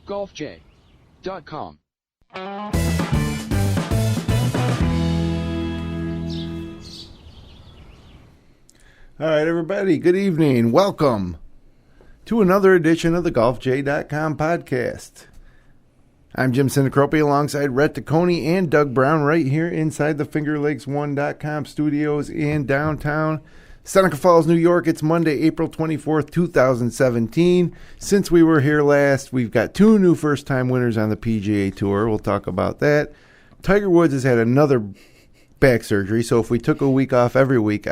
golfj.com. All right, everybody, good evening. Welcome to another edition of the golfj.com podcast. I'm Jim Sinicropi alongside Rhett, Ticconi, and Doug Brown right here inside the FingerLakes1.com studios in downtown Seneca Falls, New York. It's Monday, April 24th, 2017. Since we were here last, we've got two new first-time winners on the PGA Tour. We'll talk about that. Tiger Woods has had another back surgery, so if we took a week off every week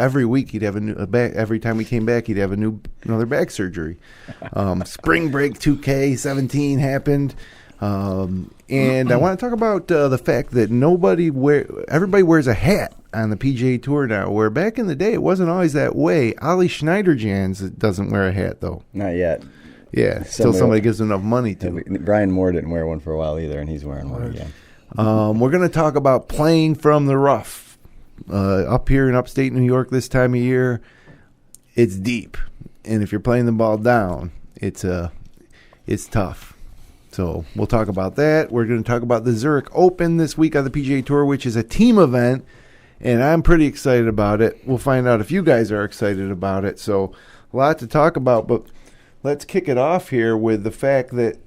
he'd have a back. Every time we came back, he'd have another back surgery. Spring break 2K17 happened. And I want to talk about the fact that everybody wears a hat on the PGA Tour now, where back in the day it wasn't always that way. Ollie Schneiderjans doesn't wear a hat, though. Not yet. Yeah, till somebody gives enough money to. Brian Moore didn't wear one for a while either, and he's wearing one again. We're going to talk about playing from the rough. Up here in upstate New York this time of year, it's deep. And if you're playing the ball down, it's tough. So we'll talk about that. We're going to talk about the Zurich Open this week on the PGA Tour, which is a team event, and I'm pretty excited about it. We'll find out if you guys are excited about it. So a lot to talk about, but let's kick it off here with the fact that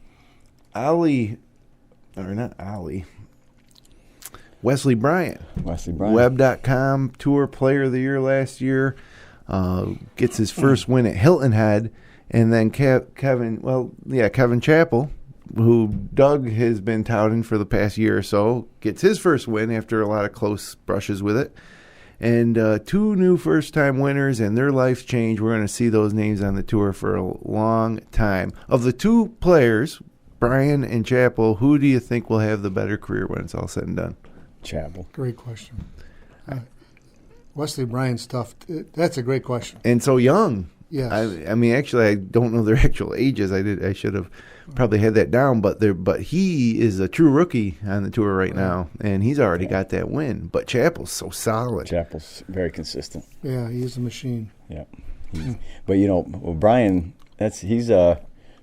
Wesley Bryant, Web.com Tour Player of the Year last year, gets his first win at Hilton Head, and then Kevin Chappell, who Doug has been touting for the past year or so, gets his first win after a lot of close brushes with it. And two new first-time winners, and their lives change. We're going to see those names on the tour for a long time. Of the two players, Brian and Chappell, who do you think will have the better career when it's all said and done? Chappell. Great question. Wesley Bryant's tough. That's a great question. And so young. Yes. I mean, actually, I don't know their actual ages. I should have probably had that down. But he is a true rookie on the tour right now, and he's already got that win. But Chappell's so solid. Chappell's very consistent. Yeah, he's a machine. Yeah. But, Brian, he's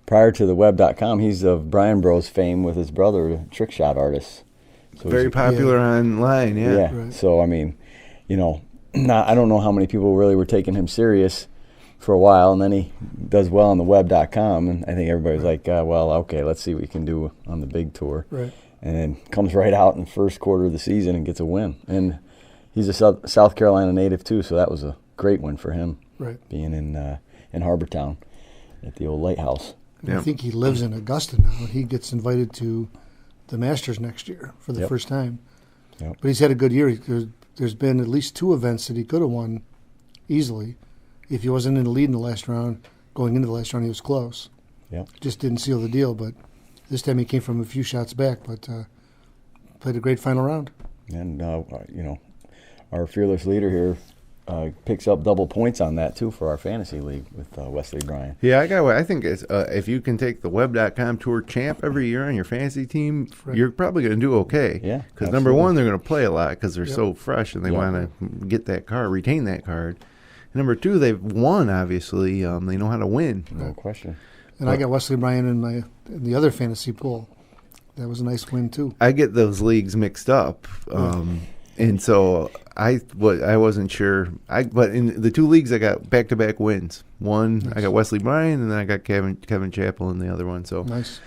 prior to the Web.com, he's of Brian Bros fame with his brother, a trick shot artist. So very popular online, yeah. Yeah. Right. So, I mean, I don't know how many people really were taking him serious for a while, and then he does well on the Web.com, and I think everybody's like, okay, let's see what he can do on the big tour. Right. And then comes right out in the first quarter of the season and gets a win. And he's a South Carolina native, too, so that was a great win for him, being in Harbortown at the old lighthouse. Yeah. I think he lives in Augusta now. He gets invited to the Masters next year for the first time. Yep. But he's had a good year. There's been at least two events that he could have won easily. If he wasn't in the lead in the last round, going into the last round, he was close. Yep. Just didn't seal the deal. But this time he came from a few shots back, but played a great final round. And, our fearless leader here picks up double points on that, too, for our fantasy league with Wesley Bryant. Yeah, I think it's, if you can take the Web.com Tour champ every year on your fantasy team, you're probably going to do okay. Yeah, because number one, they're going to play a lot because they're so fresh and they want to get that card, retain that card. And number two, they've won, obviously. They know how to win. No question. And I got Wesley Bryant in the other fantasy pool. That was a nice win, too. I get those leagues mixed up. And so I wasn't sure. But in the two leagues, I got back-to-back wins. One, nice. I got Wesley Bryant, and then I got Kevin Chappell in the other one. So nice.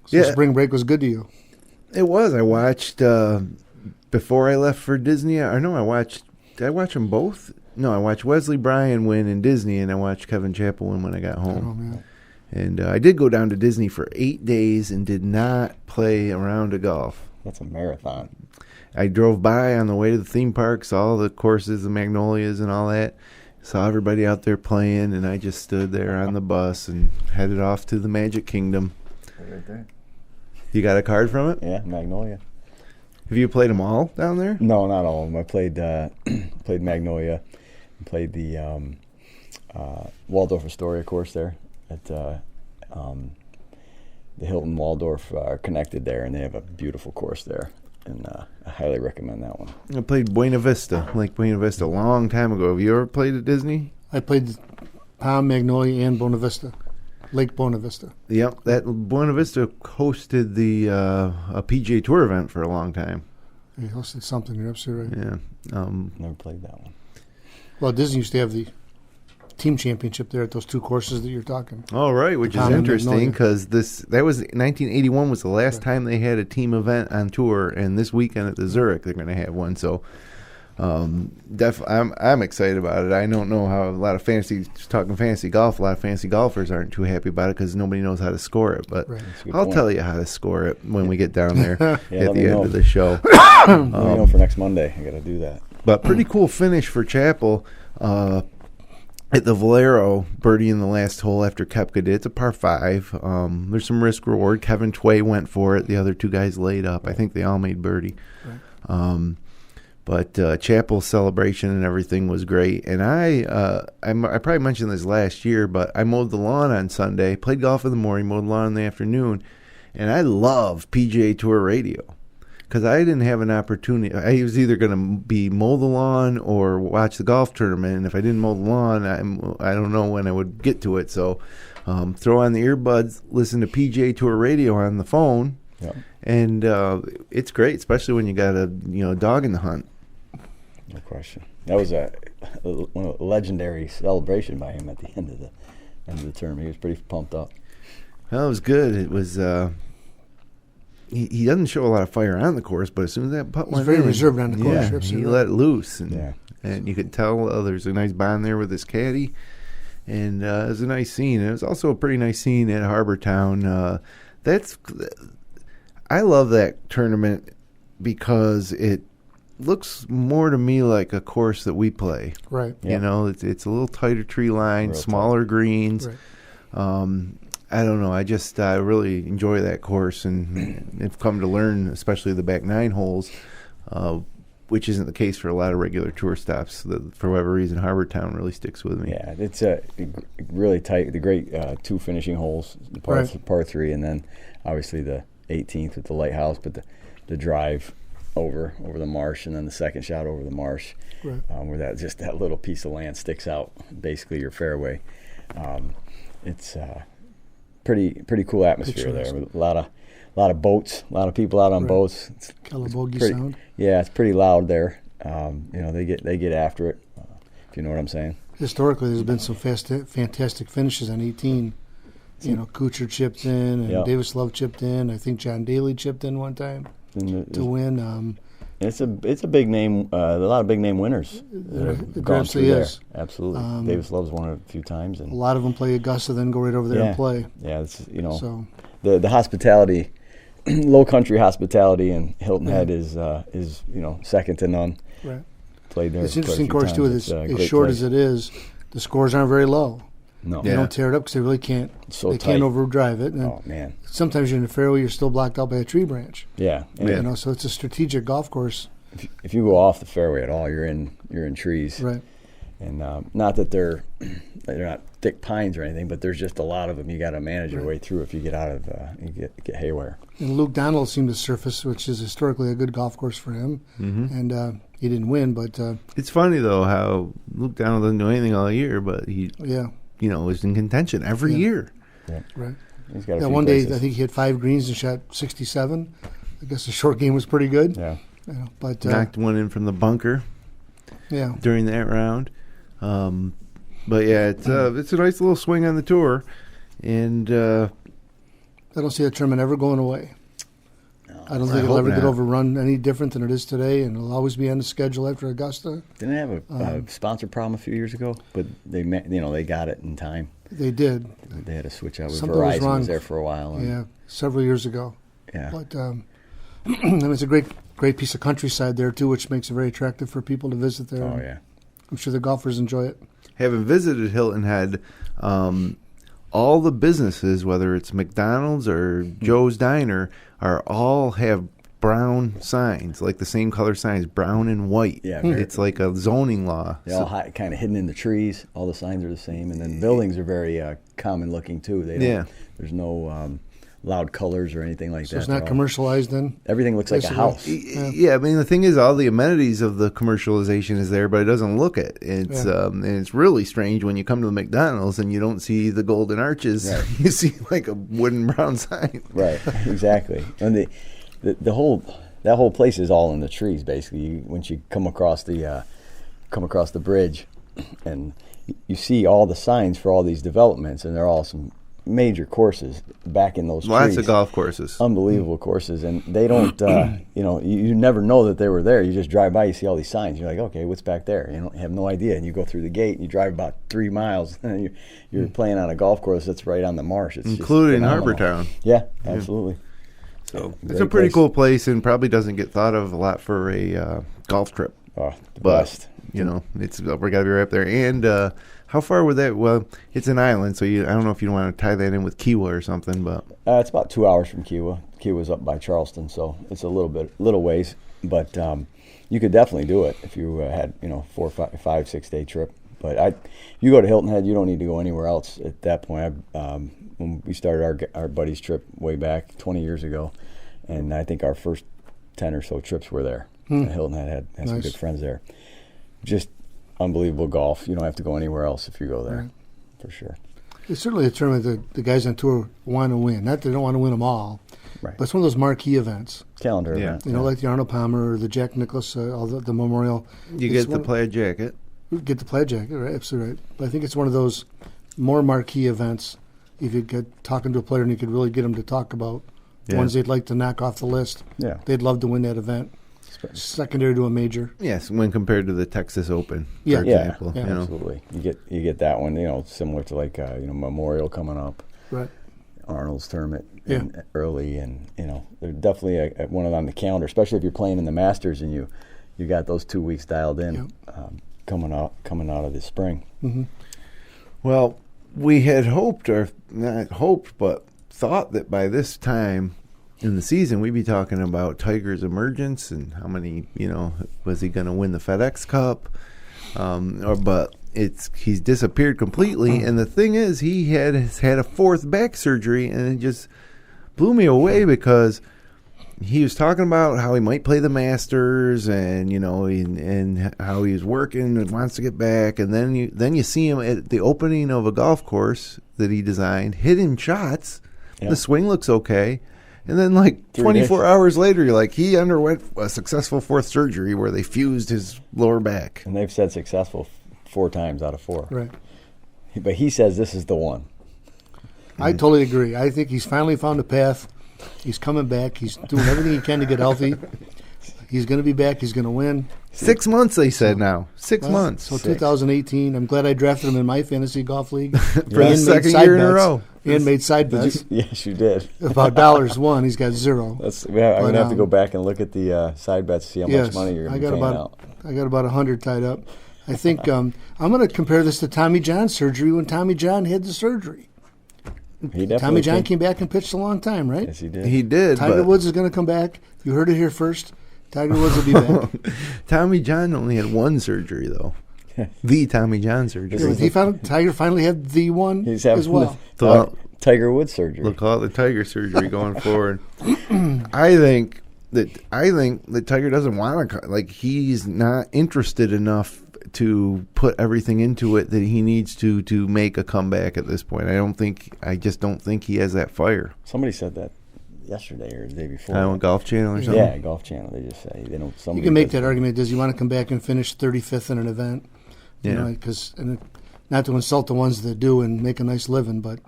Spring break was good to you. It was. I watched before I left for Disney. Did I watch them both? No, I watched Wesley Bryant win in Disney, and I watched Kevin Chappell win when I got home. And I did go down to Disney for 8 days and did not play a round of golf. That's a marathon. I drove by on the way to the theme park, saw the courses, the Magnolias and all that, saw everybody out there playing, and I just stood there on the bus and headed off to the Magic Kingdom. Right there. You got a card from it? Yeah, Magnolia. Have you played them all down there? No, not all of them. I played Magnolia, and played the Waldorf Astoria course there at the Hilton Waldorf are connected there, and they have a beautiful course there. And I highly recommend that one. I played Buena Vista, Lake Buena Vista, a long time ago. Have you ever played at Disney? I played Palm, Magnolia, and Buena Vista. Lake Buena Vista. Yep, that Buena Vista hosted the a PGA Tour event for a long time. They hosted something. You're absolutely right. Yeah. Never played that one. Well, Disney used to have the team championship there at those two courses that you're talking. All right, which is interesting because that was 1981 was the last time they had a team event on tour, and this weekend at the Zurich they're going to have one. So, I'm excited about it. I don't know how a lot of fantasy golf. A lot of fantasy golfers aren't too happy about it because nobody knows how to score it. But I'll tell you how to score it when we get down there at the end of the show. Let me know for next Monday. I got to do that. But pretty cool finish for Chappell. At the Valero, birdie in the last hole after Koepka did. It's a par 5. There's some risk reward. Kevin Chappell went for it. The other two guys laid up. I think they all made birdie. Right. But Chappell's celebration and everything was great. And I probably mentioned this last year, but I mowed the lawn on Sunday, played golf in the morning, mowed the lawn in the afternoon, and I love PGA Tour radio. Because I didn't have an opportunity. I was either going to be mow the lawn or watch the golf tournament. And if I didn't mow the lawn, I don't know when I would get to it. So throw on the earbuds, listen to PGA Tour radio on the phone, and it's great, especially when you got a dog in the hunt. No question. That was a legendary celebration by him at the end of the tournament. He was pretty pumped up. Well, it was good. It was. He doesn't show a lot of fire on the course, but as soon as that putt went in, he's very reserved on the course. He let it loose, and you could tell there's a nice bond there with his caddy, and it was a nice scene. It was also a pretty nice scene at Harbor Town. I love that tournament because it looks more to me like a course that we play. Right. Yep. It's a little tighter tree line, smaller greens. Right. I don't know. I really enjoy that course, and have come to learn, especially the back 9 holes, which isn't the case for a lot of regular tour stops. For whatever reason, Harbor Town really sticks with me. Yeah, it's really tight. The great 2 finishing holes, the par 3, and then obviously the 18th with the lighthouse, but the drive over the marsh, and then the second shot over the marsh, where that little piece of land sticks out, basically your fairway. It's pretty cool atmosphere there. A lot of boats, a lot of people out on boats. It's sound. Yeah, it's pretty loud there. They get after it. If you know what I'm saying. Historically, there's been some fantastic finishes on 18. Kuchar chipped in, and Davis Love chipped in. I think John Daly chipped in one time to win. It's a big name. A lot of big name winners. It actually is. Absolutely. Davis Love's won it a few times, and a lot of them play Augusta, then go right over there and play. Yeah, it's the hospitality, low country hospitality in Hilton Head is second to none. Right. Played there. It's an interesting course too. As short as it is, the scores aren't very low. No, they don't tear it up because they really can't. So they can't overdrive it. And oh man! Sometimes you're in the fairway, you're still blocked out by a tree branch. Yeah. So it's a strategic golf course. If you go off the fairway at all, you're in trees. Right. And not that they're not thick pines or anything, but there's just a lot of them. You got to manage your way through if you get out of you get haywire. And Luke Donald seemed to surface, which is historically a good golf course for him. Mm-hmm. And he didn't win, but it's funny though how Luke Donald doesn't do anything all year, but he was in contention every year. Yeah. Right. He's got a few one places. day I think he had 5 greens and shot 67. I guess the short game was pretty good. Yeah. But knocked one in from the bunker. Yeah. During that round. But yeah, it's a nice little swing on the tour, and I don't see that tournament ever going away. No, I don't think it'll ever get overrun any different than it is today, and it'll always be on the schedule after Augusta. Didn't it have a sponsor problem a few years ago? But they got it in time. They did. They had to switch out. Something Verizon was there for a while. Yeah, several years ago. Yeah, but it's a great piece of countryside there too, which makes it very attractive for people to visit there. Oh yeah. I'm sure the golfers enjoy it. Having visited Hilton Head, all the businesses, whether it's McDonald's or Joe's Diner, all have brown signs, like the same color signs, brown and white. Yeah, it's like a zoning law. They're all kind of hidden in the trees. All the signs are the same, and then buildings are very common looking too. There's no loud colors or anything like that. So it's not commercialized then? Everything looks like a house. Yeah, I mean, the thing is, all the amenities of the commercialization is there, but it doesn't look it. It's and it's really strange when you come to the McDonald's and you don't see the golden arches. Right. You see like a wooden brown sign. Right, exactly. And the whole that whole place is all in the trees, basically. Once you come across the bridge, and you see all the signs for all these developments, and they're all some major courses back in those trees. Lots of golf courses. Unbelievable courses. And they don't, you never know that they were there. You just drive by, you see all these signs. You're like, okay, what's back there? You don't have no idea. And you go through the gate, and you drive about 3 miles, and you're playing on a golf course that's right on the marsh. It's including Harbor Town. Yeah, absolutely. So it's a pretty cool place, and probably doesn't get thought of a lot for a golf trip. Oh, the best. You know, we got to be right up there. And how far would that? Well, it's an island, so I don't know if you want to tie that in with Kiowa or something, but it's about 2 hours from Kiowa. Kiowa's up by Charleston, so it's a little ways. But you could definitely do it if you had 4, 5, 6 day trip. But you go to Hilton Head, you don't need to go anywhere else at that point. When we started our buddies trip way back 20 years ago, and I think our first 10 or so trips were there. Hilton Head had some good friends there. Just unbelievable golf. You don't have to go anywhere else if you go there, for sure. It's certainly a tournament that the guys on tour want to win. Not that they don't want to win them all, but it's one of those marquee events. Calendar event. Like the Arnold Palmer or the Jack Nicklaus, all the Memorial. You get the plaid jacket. Get the plaid jacket, right? Absolutely right. But I think it's one of those more marquee events. If you get talking to a player and you could really get them to talk about ones they'd like to knock off the list, they'd love to win that event. Secondary to a major. Yes, when compared to the Texas Open, for example. Yeah, absolutely. You get that one, similar to like Memorial coming up. Right. Arnold's tournament early, and they're definitely one on the calendar, especially if you're playing in the Masters and you got those 2 weeks dialed in coming out of the spring. Mm-hmm. Well, we had hoped, or not hoped, but thought that by this time in the season we'd be talking about Tiger's emergence and how many, was he going to win the FedEx Cup? But he's disappeared completely. And the thing is, he has had a 4th back surgery, and it just blew me away because he was talking about how he might play the Masters, and and how he's working and wants to get back. And then you see him at the opening of a golf course that he designed, hitting shots. Yep. The swing looks okay. And then, 24 hours later, you're like, he underwent a successful 4th surgery where they fused his lower back. And they've said successful 4 times out of 4. Right. But he says this is the one. I totally agree. I think he's finally found a path. He's coming back. He's doing everything he can to get healthy. He's going to be back. He's going to win. 6 months, they said now. 6 months. So 2018. I'm glad I drafted him in my fantasy golf league. For the second year in a row. And made side bets. Yes, you did. About dollars won. He's got 0. I'm going to have to go back and look at the side bets to see how much money you're going to be paying out. I got about 100 tied up. I think I'm going to compare this to Tommy John's surgery when Tommy John had the surgery. Tommy John came back and pitched a long time, right? Yes, he did. He did. Tiger Woods is going to come back. You heard it here first. Tiger Woods will be back. Tommy John only had 1 surgery, though. The Tommy John surgery. Tiger finally had the one as well. Tiger Woods surgery. We'll call it the Tiger surgery going forward. I think that Tiger doesn't want to. He's not interested enough to put everything into it that he needs to make a comeback at this point. I just don't think he has that fire. Somebody said that yesterday or the day before. On Golf Channel or something? Yeah, Golf Channel. They just say they don't. You can make that argument. Does he want to come back and finish 35th in an event? Because not to insult the ones that do and make a nice living, but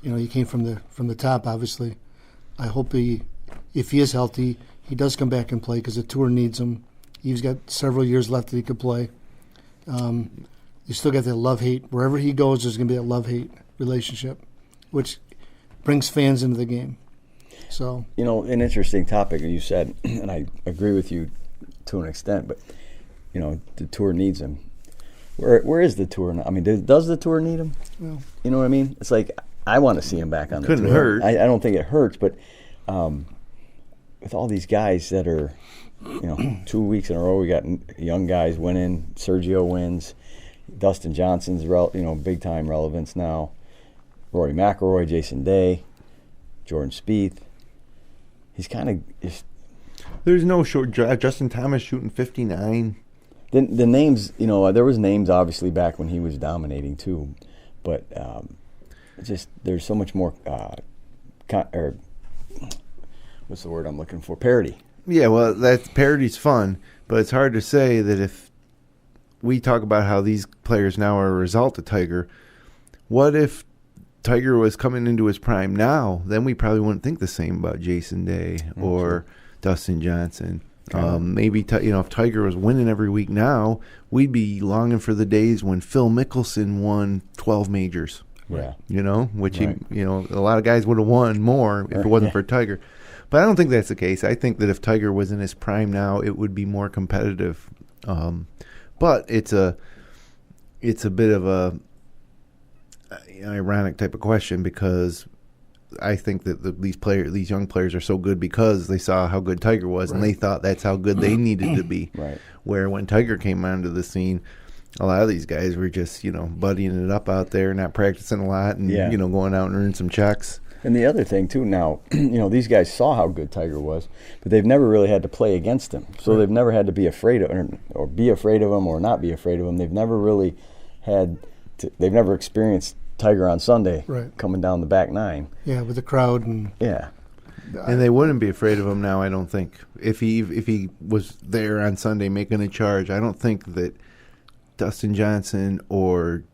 he came from the top. Obviously, I hope if he is healthy, he does come back and play because the tour needs him. He's got several years left that he could play. You still got that love-hate. Wherever he goes, there's going to be a love-hate relationship, which brings fans into the game. So an interesting topic you said, and I agree with you to an extent, but the tour needs him. Where is the tour now? I mean, does the tour need him? Well, you know what I mean? It's like I want to see him back on the tour. Couldn't hurt. I don't think it hurts, but with all these guys that are, 2 weeks in a row, we got young guys winning. Sergio wins. Dustin Johnson's big time relevance now. Rory McIlroy, Jason Day, Jordan Spieth. He's kind of just. There's no short. Justin Thomas shooting 59. The names, there was names obviously back when he was dominating too, but just there's so much more. What's the word I'm looking for? Parity. Yeah, well, that parity's fun, but it's hard to say that if we talk about how these players now are a result of Tiger. What if Tiger was coming into his prime now? Then we probably wouldn't think the same about Jason Day or Dustin Johnson. Maybe if Tiger was winning every week now, we'd be longing for the days when Phil Mickelson won 12 majors. Yeah. Which a lot of guys would have won more if it wasn't for Tiger. But I don't think that's the case. I think that if Tiger was in his prime now, it would be more competitive. But it's a bit of a ironic type of question because I think that these young players are so good because they saw how good Tiger was and they thought that's how good they needed to be. Right. Where when Tiger came onto the scene, a lot of these guys were just buddying it up out there, not practicing a lot, and going out and earning some checks. And the other thing too, now these guys saw how good Tiger was, but they've never really had to play against him, so they've never had to be afraid of or be afraid of him or not be afraid of him. They've never really they've never experienced Tiger on Sunday coming down the back nine. Yeah, with the crowd and and they wouldn't be afraid of him now. I don't think if he was there on Sunday making a charge, I don't think that Dustin Johnson or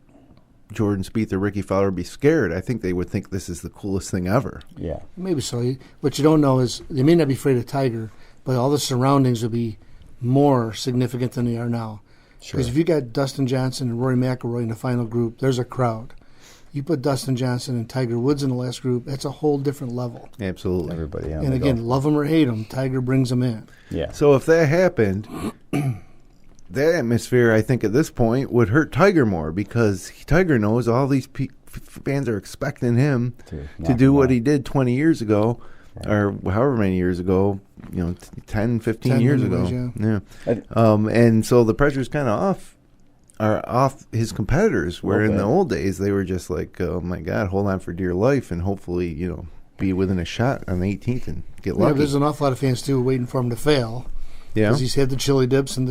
Jordan Spieth or Ricky Fowler would be scared. I think they would think this is the coolest thing ever. Yeah, maybe so. What you don't know is they may not be afraid of Tiger, but all the surroundings will be more significant than they are now. Sure. Because if you got Dustin Johnson and Rory McIlroy in the final group, there's a crowd. You put Dustin Johnson and Tiger Woods in the last group, that's a whole different level. Absolutely. Everybody on and again, love him or hate him, Tiger brings them in. Yeah. So if that happened, that atmosphere, I think, at this point would hurt Tiger more because Tiger knows all these fans are expecting him to do what he did 20 years ago or however many years ago, 10, 15 years ago. Yeah. And so the pressure's kind of off his competitors, where in the old days they were just like, oh my God, hold on for dear life and hopefully, be within a shot on the 18th and get lucky. Yeah, there's an awful lot of fans too waiting for him to fail. Yeah. Because he's had the chili dips and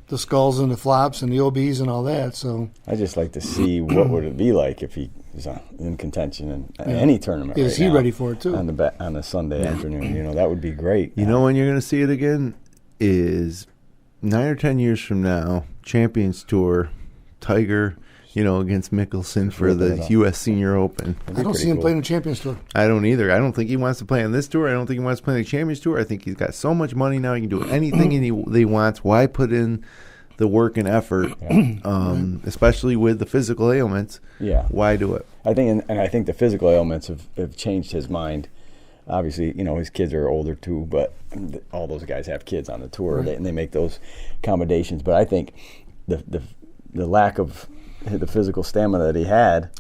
the skulls and the flops and the OBs and all that. So I just like to see what would it be like if he was in contention in any tournament. Is he ready for it too? On a Sunday afternoon, that would be great. You know when you're going to see it again is 9 or 10 years from now, Champions Tour, Tiger, against Mickelson for the U.S. Senior Open. I don't see him playing the Champions Tour. I don't either. I don't think he wants to play on this tour. I don't think he wants to play on the Champions Tour. I think he's got so much money now he can do anything he wants. Why put in the work and effort, especially with the physical ailments? Yeah. Why do it? I think, and I think the physical ailments have changed his mind. Obviously, his kids are older too, but all those guys have kids on the tour, and they make those accommodations. But I think the lack of the physical stamina that he had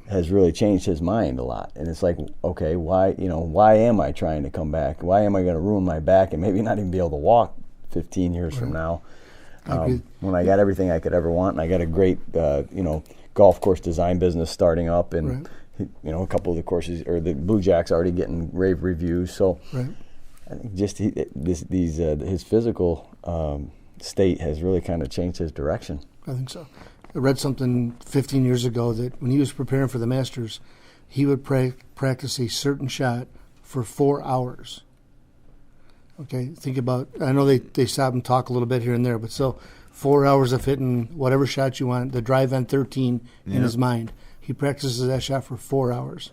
has really changed his mind a lot. And it's like, okay, why am I trying to come back? Why am I going to ruin my back and maybe not even be able to walk 15 years from now? When I got everything I could ever want, and I got a great, golf course design business starting up, and a couple of the courses or the Blue Jacks already getting rave reviews. So I think just his physical state has really kind of changed his direction. I think so. I read something 15 years ago that when he was preparing for the Masters, he would practice a certain shot for 4 hours. Okay, think about, I know they stop and talk a little bit here and there, but so 4 hours of hitting whatever shot you want, the drive on 13 in his mind. He practices that shot for 4 hours.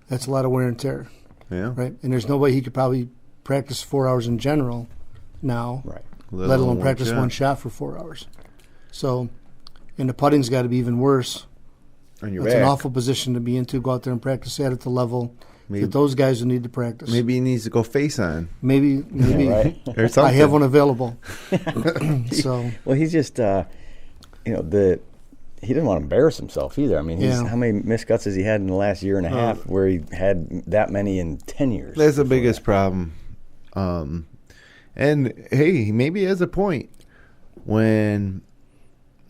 That's a lot of wear and tear. Yeah. Right? And there's no way he could probably practice 4 hours in general now, let alone practice one shot for 4 hours. So, and the putting's got to be even worse. On your That's back. an awful position to be in, to go out there and practice that at the level that those guys will need to practice. Maybe he needs to go face on. Maybe or something. I have one available. So well, he's just he didn't want to embarrass himself either. I mean, how many miscuts has he had in the last year and a half where he had that many in 10 years? That's the biggest problem. And, hey, maybe he has a point when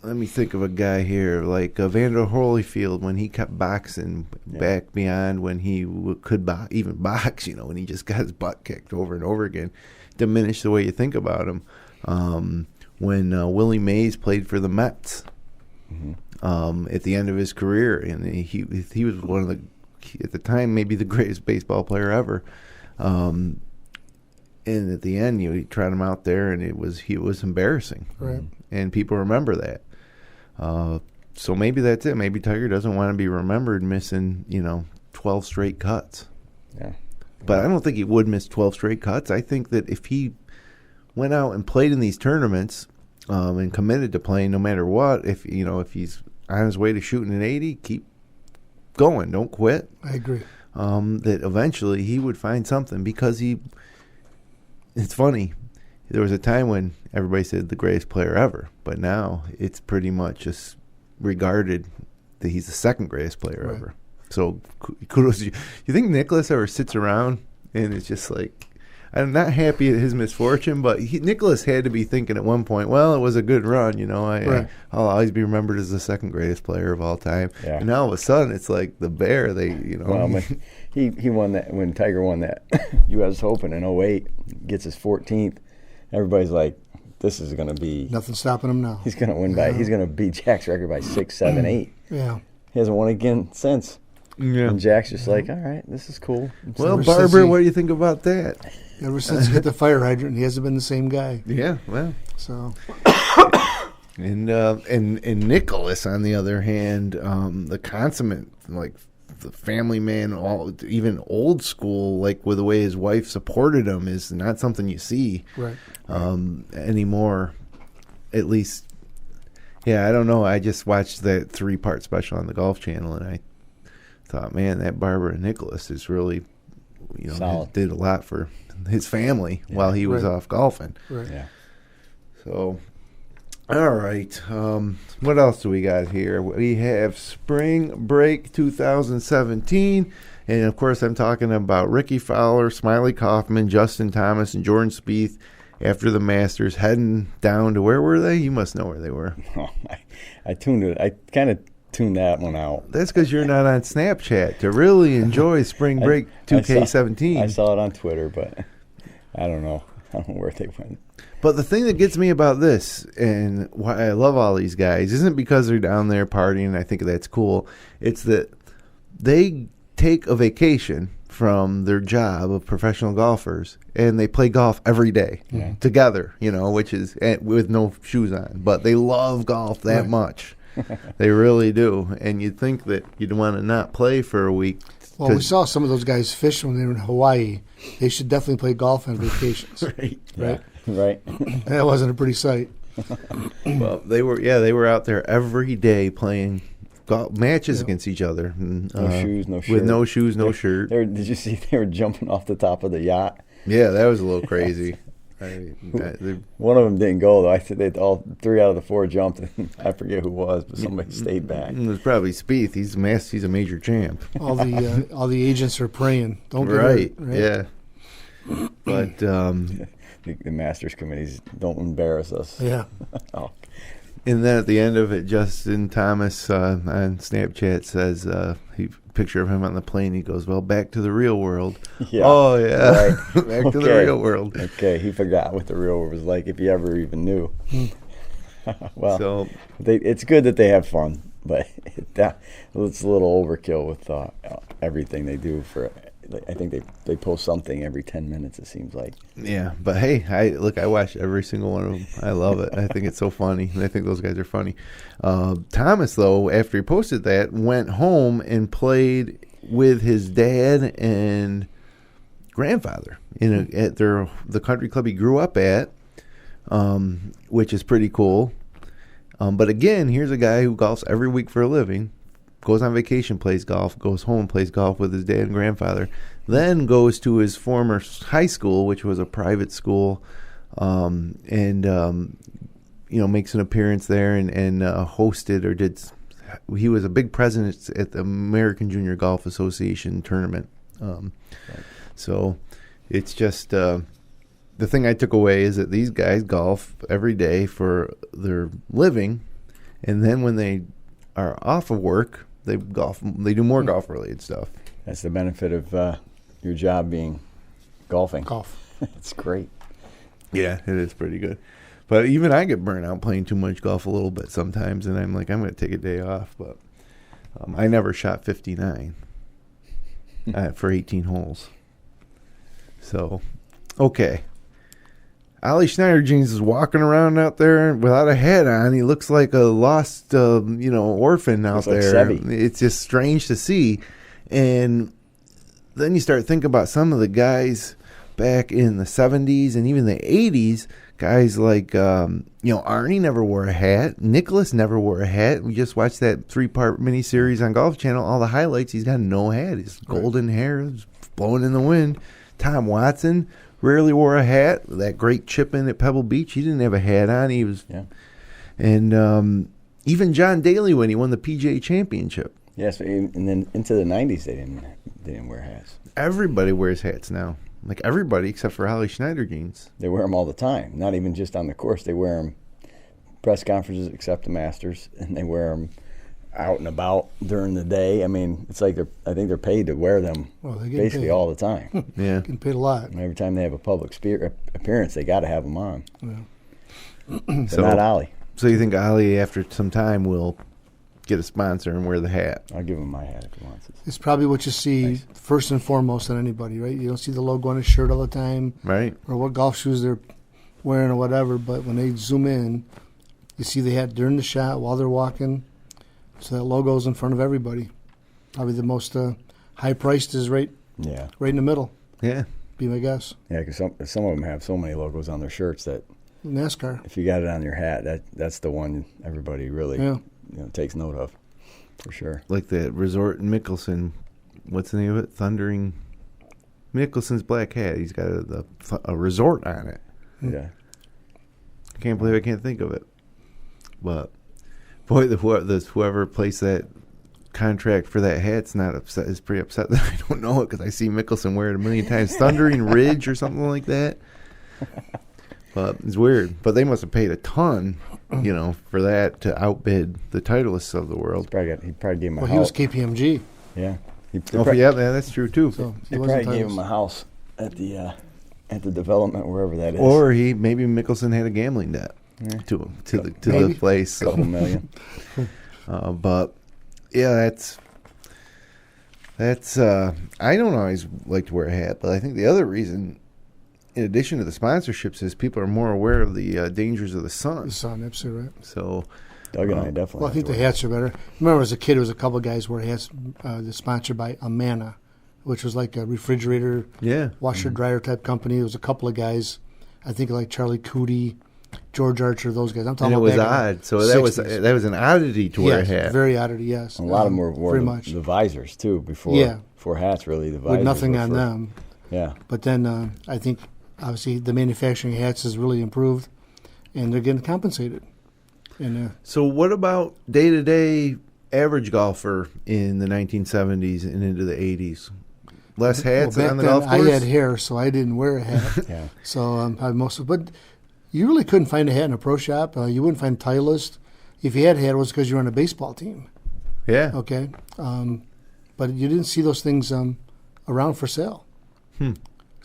let me think of a guy here like Evander Holyfield when he kept boxing back beyond when he could even box, when he just got his butt kicked over and over again. Diminished the way you think about him. When Willie Mays played for the Mets at the end of his career, and he was one of the, at the time, maybe the greatest baseball player ever. And at the end, he tried him out there, and it was embarrassing. Right. And people remember that. So maybe that's it. Maybe Tiger doesn't want to be remembered missing, 12 straight cuts. Yeah. But I don't think he would miss 12 straight cuts. I think that if he went out and played in these tournaments and committed to playing no matter what, if he's on his way to shooting an 80, keep going. Don't quit. I agree. That eventually he would find something because it's funny. There was a time when everybody said the greatest player ever, but now it's pretty much just regarded that he's the second greatest player ever. So kudos. You think Nicklaus ever sits around and it's just like, I'm not happy at his misfortune, but Nicklaus had to be thinking at one point, well, it was a good run, I'll always be remembered as the second greatest player of all time. Yeah. And now all of a sudden it's like the Bear, Well, he won that, when Tiger won that U.S. Open in 2008, gets his 14th. Everybody's like, this is going to be... Nothing stopping him now. He's going to win he's going to beat Jack's record by 6, 7, 8. Yeah. He hasn't won again since. Yeah. And Jack's just like, all right, this is cool. Well, Barber, what do you think about that? Ever since he hit the fire hydrant, he hasn't been the same guy. Yeah, well. So... And Nicklaus, on the other hand, the consummate, like, the family man, even old school, like with the way his wife supported him, is not something you see anymore. At least, I don't know. I just watched that 3-part special on the Golf Channel, and I thought, man, that Barbara Nicklaus is really, did a lot for his family while he was off golfing. Right. Yeah. So. All right. What else do we got here? We have Spring Break 2017. And, of course, I'm talking about Ricky Fowler, Smiley Kaufman, Justin Thomas, and Jordan Spieth after the Masters heading down to, where were they? You must know where they were. Oh, I tuned it. I kind of tuned that one out. That's because you're not on Snapchat to really enjoy Spring Break 2K17. I saw it on Twitter, but I don't know. I don't know where they went. But the thing that gets me about this, and why I love all these guys, isn't because they're down there partying and I think that's cool. It's that they take a vacation from their job of professional golfers and they play golf every day together, which is with no shoes on. But they love golf that much. They really do. And you'd think that you'd want to not play for a week. Well, we saw some of those guys fish when they were in Hawaii. They should definitely play golf on vacations. Right. Right. That wasn't a pretty sight. Well, they were out there every day playing golf matches against each other. No shoes, no shirt. With no shoes, no shirt. Did you see they were jumping off the top of the yacht? Yeah, that was a little crazy. One of them didn't go, though. I said all 3 out of the 4 jumped. I forget who it was, but somebody stayed back. It was probably Spieth. He's a major champ. All the agents are praying. Don't get hurt. Right? Yeah. But the Masters committees don't embarrass us. Yeah. Oh. And then at the end of it, Justin Thomas on Snapchat says, picture of him on the plane. He goes, "Well, back to the real world." Yeah. Oh yeah, right. back to the real world. Okay, he forgot what the real world was like if he ever even knew. Well, so it's good that they have fun, but it's a little overkill with everything they do. I think they post something every 10 minutes, it seems like. Yeah, but hey, I watch every single one of them. I love it. I think it's so funny. I think those guys are funny. Thomas, though, after he posted that, went home and played with his dad and grandfather at the country club he grew up at, which is pretty cool. But again, here's a guy who golfs every week for a living. Goes on vacation, plays golf, goes home, plays golf with his dad and grandfather, then goes to his former high school, which was a private school, and makes an appearance there and hosted or did. He was a big presence at the American Junior Golf Association tournament. So it's just the thing I took away is that these guys golf every day for their living. And then when they are off of work, they golf. They do more golf-related stuff. That's the benefit of your job being golfing. Golf. It's great. Yeah, it is pretty good. But even I get burnt out playing too much golf a little bit sometimes, and I'm like, I'm going to take a day off. But I never shot 59 for 18 holes. So, okay. Ollie Schneider Jeans is walking around out there without a hat on. He looks like a lost, orphan out there. Like it's just strange to see. And then you start thinking about some of the guys back in the 70s and even the 80s. Guys like, Arnie never wore a hat. Nicholas never wore a hat. We just watched that 3-part miniseries on Golf Channel. All the highlights, he's got no hat. His golden hair is blowing in the wind. Tom Watson rarely wore a hat. That great chip in at Pebble Beach, he didn't have a hat on. He was, and even John Daly when he won the PGA Championship. Yes, and then into the 90s they didn't wear hats. Everybody wears hats now. Like everybody except for Ollie Schneider Jeans. They wear them all the time. Not even just on the course. They wear them press conferences except the Masters, and they wear them out and about during the day. I mean, it's like I think they're paid to wear them basically paid all the time. Yeah, getting paid a lot. And every time they have a public appearance, they got to have them on. Yeah. But not Ollie. So you think Ollie, after some time, will get a sponsor and wear the hat? I'll give him my hat if he wants it. It's probably what you see first and foremost on anybody, right? You don't see the logo on his shirt all the time, right? Or what golf shoes they're wearing or whatever. But when they zoom in, you see the hat during the shot while they're walking. So that logo's in front of everybody. Probably the most high-priced is right in the middle. Yeah. Be my guess. Yeah, because some of them have so many logos on their shirts that NASCAR. if you got it on your hat, that's the one everybody really takes note of, for sure. Like the Resort in Mickelson. What's the name of it? Thundering Mickelson's black hat. He's got a resort on it. Yeah. I can't believe I can't think of it. But boy, whoever placed that contract for that hat's not upset. Is pretty upset that I don't know it because I see Mickelson wear it a million times. Thundering Ridge or something like that. But it's weird. But they must have paid a ton, for that to outbid the Titleists of the world. He probably gave him a house. He was KPMG. Yeah. That's true too. So they probably gave him a house at the development wherever that is. Or maybe Mickelson had a gambling debt to the place. So. Couple million. But yeah, that's I don't always like to wear a hat, but I think the other reason, in addition to the sponsorships, is people are more aware of the dangers of the sun. The sun, absolutely right. So Doug and I definitely. Well, I think the hats are better. Remember, as a kid, there was a couple of guys wore hats that's sponsored by Amana, which was like a refrigerator, washer dryer type company. There was a couple of guys, I think like Charlie Cootie, George Archer, those guys. I'm talking and about it was odd. So that was an oddity to wear a hat. Very oddity. Yes, a lot of them wore the visors too before hats. Really, the visors with nothing on them. Yeah, but then I think obviously the manufacturing of hats has really improved, and they're getting compensated. And, so what about day-to-day average golfer in the 1970s and into the 80s? Less hats on the golf course? I had hair, so I didn't wear a hat. So but you really couldn't find a hat in a pro shop. You wouldn't find Titleist. If you had a hat, it was because you were on a baseball team. Yeah. Okay. But you didn't see those things around for sale. So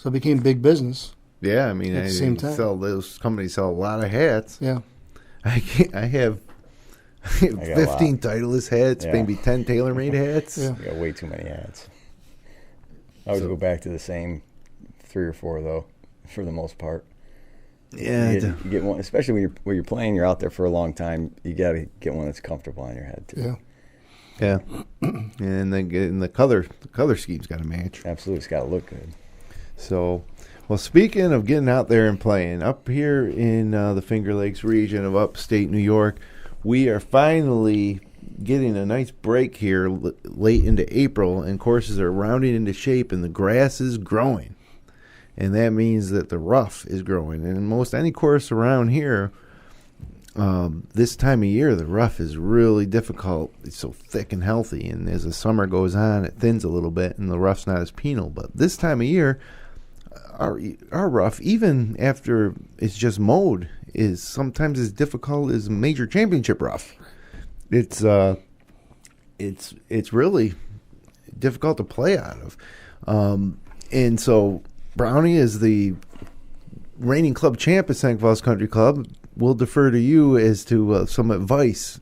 it became big business. Yeah, I mean, at the same time. Those companies sell a lot of hats. Yeah. I have 15 Titleist hats, maybe 10 TaylorMade hats. I got way too many hats. I would go back to the same 3 or 4 though, for the most part. Yeah, you get one, especially when you're playing. You're out there for a long time. You got to get one that's comfortable on your head too. Yeah, and then the color scheme's got to match. Absolutely, it's got to look good. So. Well, speaking of getting out there and playing, up here in the Finger Lakes region of upstate New York, we are finally getting a nice break here late into April, and courses are rounding into shape, and the grass is growing. And that means that the rough is growing. And most any course around here, this time of year, the rough is really difficult. It's so thick and healthy, and as the summer goes on, it thins a little bit, and the rough's not as penal. But this time of year, our rough, even after it's just mowed, is sometimes as difficult as major championship rough. it's really difficult to play out of. And so Brownie is the reigning club champ at St. Falls Country Club. We'll defer to you as to some advice.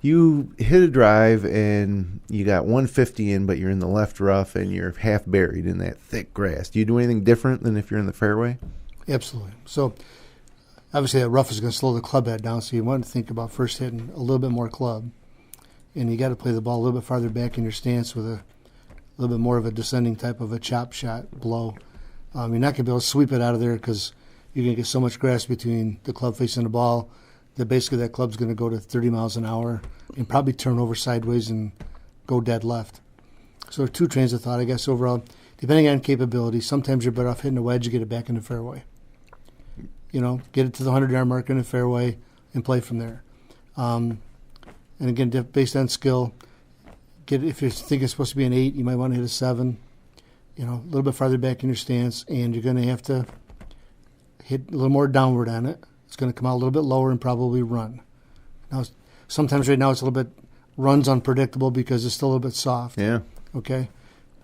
You hit a drive and you got 150 in, but you're in the left rough and you're half buried in that thick grass. Do you do anything different than if you're in the fairway? Absolutely. So obviously that rough is going to slow the club head down, so you want to think about first hitting a little bit more club. And you got to play the ball a little bit farther back in your stance with a little bit more of a descending type of a chop shot blow. You're not going to be able to sweep it out of there because you're going to get so much grass between the club face and the ball that basically that club's going to go to 30 miles an hour and probably turn over sideways and go dead left. So two trains of thought, I guess, overall. Depending on capability, sometimes you're better off hitting a wedge to get it back in the fairway. Get it to the 100-yard mark in the fairway and play from there. And again, based on skill, if you think it's supposed to be an 8, you might want to hit a 7. A little bit farther back in your stance, and you're going to have to hit a little more downward on it. It's going to come out a little bit lower and probably run. Now, sometimes right now it's a little bit runs unpredictable because it's still a little bit soft. Yeah. Okay?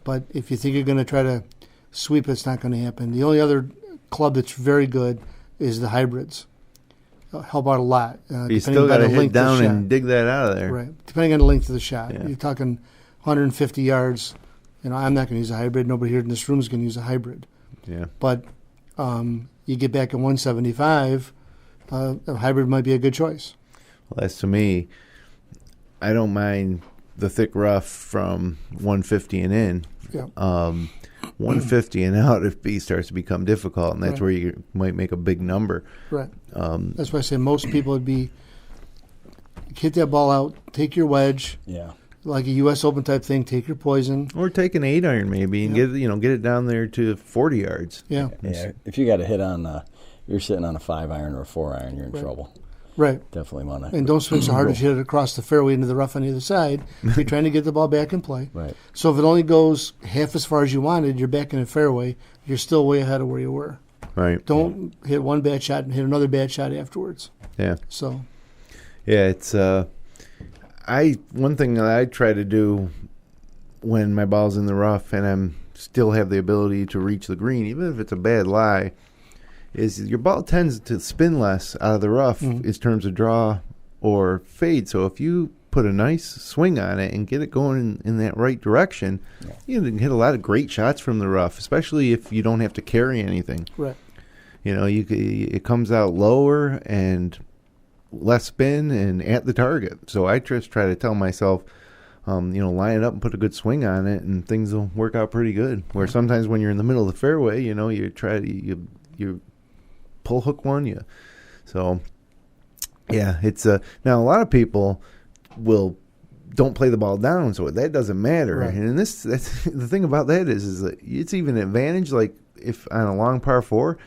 But if you think you're going to try to sweep it, it's not going to happen. The only other club that's very good is the hybrids. Help out a lot. You still got to hit down and dig that out of there. Right. Depending on the length of the shot. Yeah. You're talking 150 yards. I'm not going to use a hybrid. Nobody here in this room is going to use a hybrid. Yeah. But you get back at 175, a hybrid might be a good choice. Well, as to me, I don't mind the thick rough from 150 and in. Yeah. 150 and out if B starts to become difficult, and that's right. where you might make a big number. Right. That's why I say most people would be hit that ball out, take your wedge. Yeah. Like a U.S. Open type thing, take your poison. Or take an 8-iron maybe and get it down there to 40 yards. Yeah. Yeah. If you got a hit on, you're sitting on a 5-iron or a 4-iron, you're in trouble. Right. Definitely want to. And don't swing so hard as you hit it across the fairway into the rough on the other side. You're trying to get the ball back in play. Right. So if it only goes half as far as you wanted, you're back in the fairway, you're still way ahead of where you were. Right. Don't hit one bad shot and hit another bad shot afterwards. Yeah. So. Yeah, it's one thing that I try to do when my ball's in the rough and I'm still have the ability to reach the green, even if it's a bad lie, is your ball tends to spin less out of the rough in terms of draw or fade. So if you put a nice swing on it and get it going in that right direction, you can hit a lot of great shots from the rough, especially if you don't have to carry anything. Right. It comes out lower and less spin and at the target. So I just try to tell myself, line it up and put a good swing on it, and things will work out pretty good. Where sometimes when you're in the middle of the fairway, you try to you pull hook one. So yeah, it's now a lot of people don't play the ball down, so that doesn't matter. Right. And that's the thing about that is that it's even an advantage, like if on a long par 4,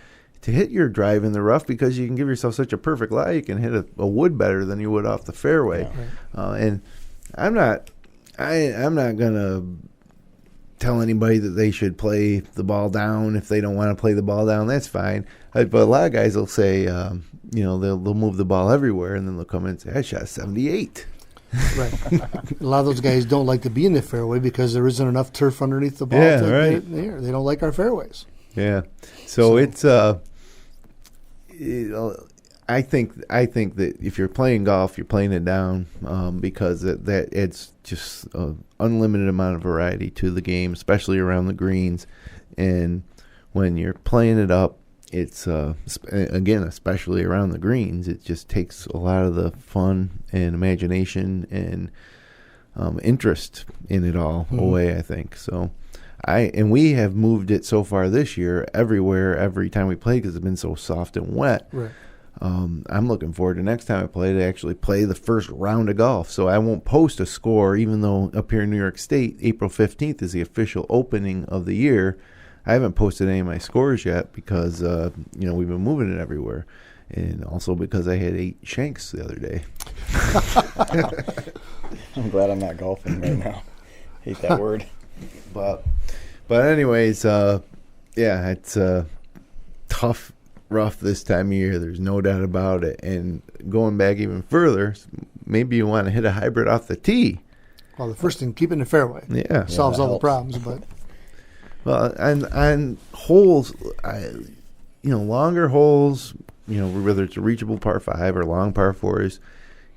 to hit your drive in the rough, because you can give yourself such a perfect lie. You can hit a wood better than you would off the fairway. Yeah, right. And I'm not gonna tell anybody that they should play the ball down if they don't want to play the ball down. That's fine. But a lot of guys will say, they'll move the ball everywhere, and then they'll come in and say, I shot 78. Right. A lot of those guys don't like to be in the fairway because there isn't enough turf underneath the ball Yeah, to right. get it in the air. They don't like our fairways. Yeah. So it's I think that if you're playing golf, you're playing it down because that adds just an unlimited amount of variety to the game, especially around the greens. And when you're playing it up, it's again, especially around the greens, it just takes a lot of the fun and imagination and interest in it all away, I think. So we have moved it so far this year everywhere, every time we play, because it's been so soft and wet. Right. I'm looking forward to next time I play to actually play the first round of golf. So I won't post a score, even though up here in New York State, April 15th is the official opening of the year. I haven't posted any of my scores yet because, we've been moving it everywhere. And also because I had 8 shanks the other day. I'm glad I'm not golfing right now. Hate that word. But anyways, it's tough, rough this time of year. There's no doubt about it. And going back even further, maybe you want to hit a hybrid off the tee. Well, the first thing, keep it in the fairway. Yeah. Solves all the helps. problems, but Well, and on holes, longer holes, whether it's a reachable par 5 or long par 4s,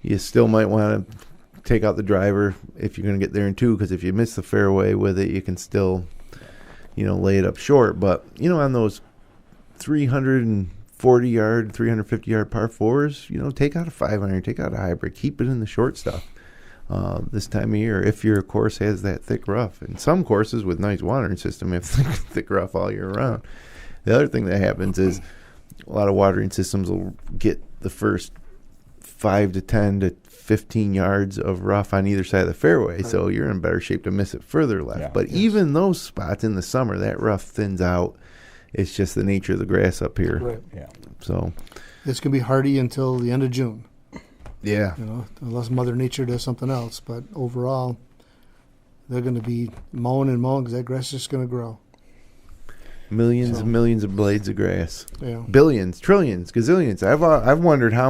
you still might want to take out the driver if you're going to get there in 2, because if you miss the fairway with it, you can still, lay it up short. But, on those 340-yard, 350-yard par 4s, take out a 5-iron, take out a hybrid, keep it in the short stuff. This time of year, if your course has that thick rough. And some courses with nice watering system have thick rough all year round. The other thing that happens is a lot of watering systems will get the first 5 to 10 to 15 yards of rough on either side of the fairway, so you're in better shape to miss it further left. Yeah. But even those spots in the summer, that rough thins out. It's just the nature of the grass up here. right. Yeah. So, It's going to be hardy until the end of June. yeah. Unless Mother Nature does something else. But overall, they're going to be mowing and mowing because that grass is just going to grow. Millions and millions of blades of grass. Yeah. Billions, trillions, gazillions. I've wondered how,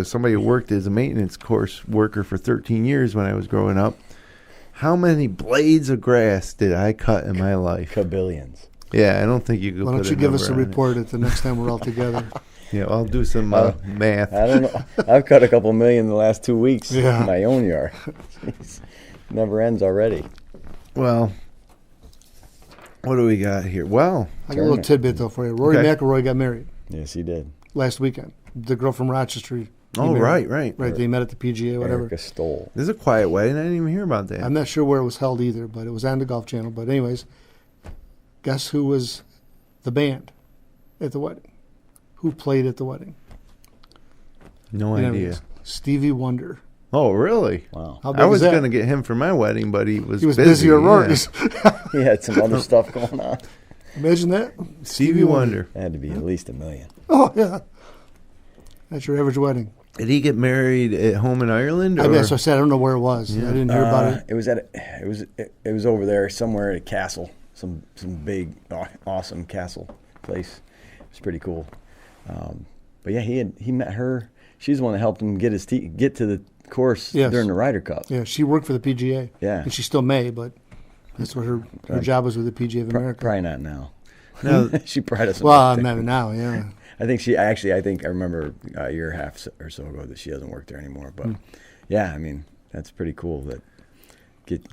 somebody who worked as a maintenance course worker for 13 years when I was growing up, how many blades of grass did I cut in my life? Kabillions. Yeah, I don't think you could. Why put don't you give us a number on it. report at the next time we're all together? Yeah, I'll do some math. I don't know. I've cut a couple million in the last 2 weeks Yeah. in my own yard. Jeez. Never ends already. Well, what do we got here? Well, I got a little tidbit, though, for you. Rory Okay. McIlroy got married Yes, he did. last weekend. The girl from Rochester. he oh, married. right. Right, they met at the PGA, whatever. Erica Stoll. This is a quiet wedding. I didn't even hear about that. I'm not sure where it was held either, but it was on the Golf Channel. But anyways, guess who was the band at the wedding? Who played at the wedding? No And it idea. was Stevie Wonder. Oh, really? Wow. How big I is was that? going to get him for my wedding, but he was busy at yeah. Rory's. He had some other stuff going on. Imagine that. Stevie Wonder. It had to be at least $1 million. Oh, yeah. That's your average wedding. Did he get married at home in Ireland? I Or? mean, that's what I said. I don't know where it was. Yeah. I didn't hear about it. It was over there somewhere at a castle, some big awesome castle place. It was pretty cool. But yeah, he met her. She's the one that helped him get to the course Yes. during the Ryder Cup. Yeah, she worked for the PGA. Yeah. And she still may, but that's what her job was with the PGA of America. Probably not now. No. She probably doesn't. Well, work there. maybe now, yeah. I think I remember a year and a half or so ago that she doesn't work there anymore. But yeah, I mean, that's pretty cool that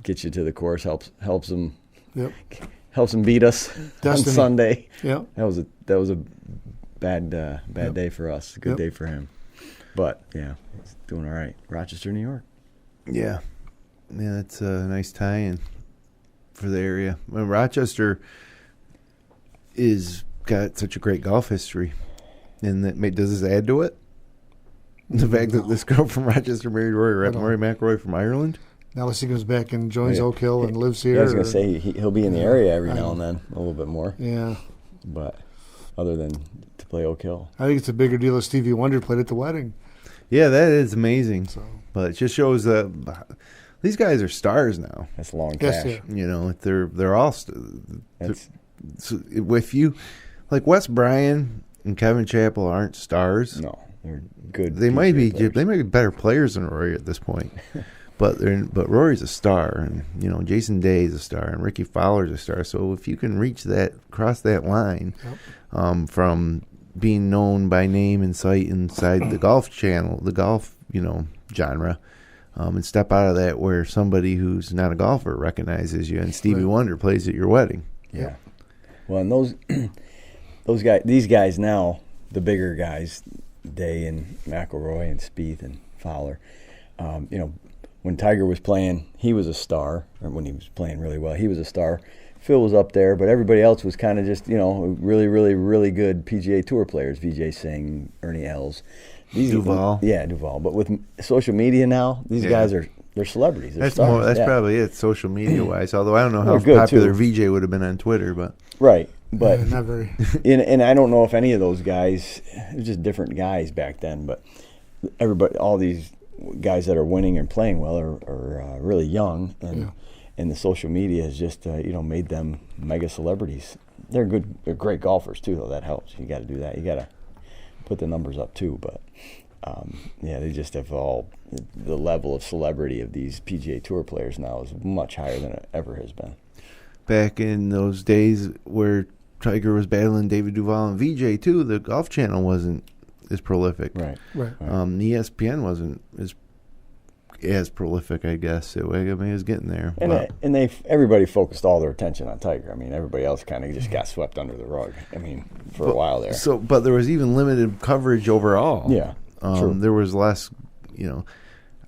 gets you to the course, helps them Yep. beat us Destiny. on Sunday. Yep. That was a bad day for us. Good Yep. day for him. But yeah, he's doing all right. Rochester, New York. Yeah. Yeah, that's a nice tie-in for the area. Well, Rochester is got such a great golf history. And does this add to it? The fact that this girl from Rochester married Rory McIlroy from Ireland? Now let's see, he goes back and joins Yeah. Oak Hill and lives here. Yeah, I was going to say he'll be in the area every now and then, a little bit more. Yeah. But other than to play Oak Hill. I think it's a bigger deal if Stevie Wonder played at the wedding. Yeah, that is amazing. So But it just shows that these guys are stars now. That's long Yes, cash. yeah. They're all That's with you. Like Wes Bryan and Kevin Chappell aren't stars. no, they're good. They might be. players. They might be better players than Rory at this point. But Rory's a star, and Jason Day is a star, and Ricky Fowler's a star. So if you can cross that line, from being known by name and sight inside the golf channel, the golf genre, and step out of that where somebody who's not a golfer recognizes you, and Stevie Wonder plays at your wedding. Yeah. Well, and these guys now, the bigger guys, Day and McIlroy and Spieth and Fowler, when Tiger was playing, he was a star. Or when he was playing really well, he was a star. Phil was up there, but everybody else was kind of just, really, really, really good PGA Tour players. Vijay Singh, Ernie Els. Duval. Yeah, Duval. But with social media now, these guys they're celebrities. They're That's stars. That's Yeah. probably it, social media wise. Although I don't know how They're good, popular too. VJ would have been on Twitter, but Right. But not very. and I don't know if any of those guys, they're just different guys back then, but all these guys that are winning and playing well are really young, and the social media has just made them mega celebrities. They're great golfers too, though. That helps. You got to do that. You got to put the numbers up too. But they just have the level of celebrity of these PGA Tour players now is much higher than it ever has been. Back in those days where Tiger was battling David Duval and VJ too, the Golf Channel wasn't as prolific. Right. The ESPN wasn't as prolific, I guess. It was getting there. And everybody focused all their attention on Tiger. I mean, everybody else kind of just got swept under the rug. I mean, for a while there. But there was even limited coverage overall. Yeah, true. There was less,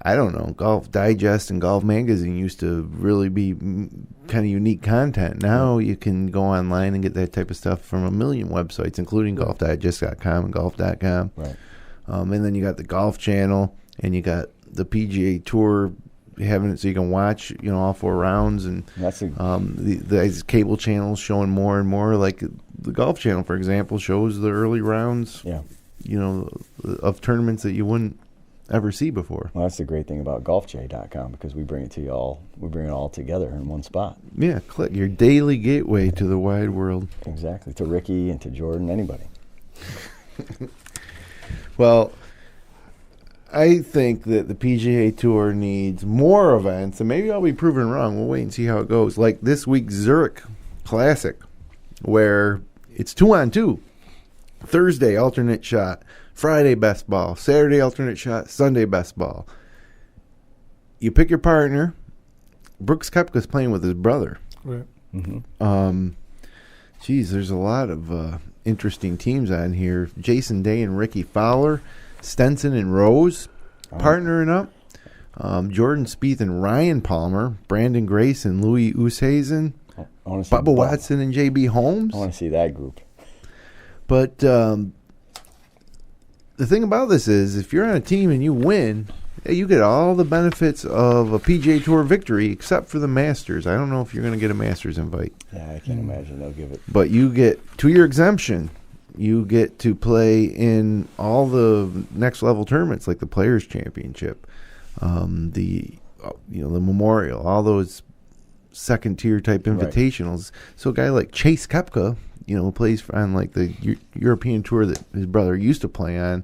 I don't know, Golf Digest and Golf Magazine used to really be kind of unique content. Now you can go online and get that type of stuff from a million websites, including golfdigest.com and golf.com. Right. And then you got the Golf Channel, and you got the PGA Tour having it so you can watch, all 4 rounds, and the cable channels showing more and more. Like the Golf Channel, for example, shows the early rounds, of tournaments that you wouldn't ever see before. Well, that's the great thing about golfj.com, because we bring it to you all. We bring it all together in one spot. Yeah, click your daily gateway to the wide world. Exactly, to Ricky and to Jordan, anybody. Well, I think that the PGA Tour needs more events, and maybe I'll be proven wrong. We'll wait and see how it goes. Like this week's Zurich Classic, where it's 2-on-2. Thursday, alternate shot. Friday, best ball. Saturday, alternate shot. Sunday, best ball. You pick your partner. Brooks Koepka's playing with his brother. Right. Mm-hmm. There's a lot of interesting teams on here. Jason Day and Ricky Fowler. Stenson and Rose partnering up. Jordan Spieth and Ryan Palmer. Brandon Grace and Louis Oosthuizen. Bubba Watson and J.B. Holmes. I want to see that group. But the thing about this is, if you're on a team and you win, you get all the benefits of a PGA Tour victory except for the Masters. I don't know if you're going to get a Masters invite. Yeah, I can't imagine they'll give it. But you get 2-year exemption. You get to play in all the next level tournaments like the Players Championship, the Memorial, all those second tier type invitationals. Right. So a guy like Chase Koepka, who plays on like the European Tour that his brother used to play on.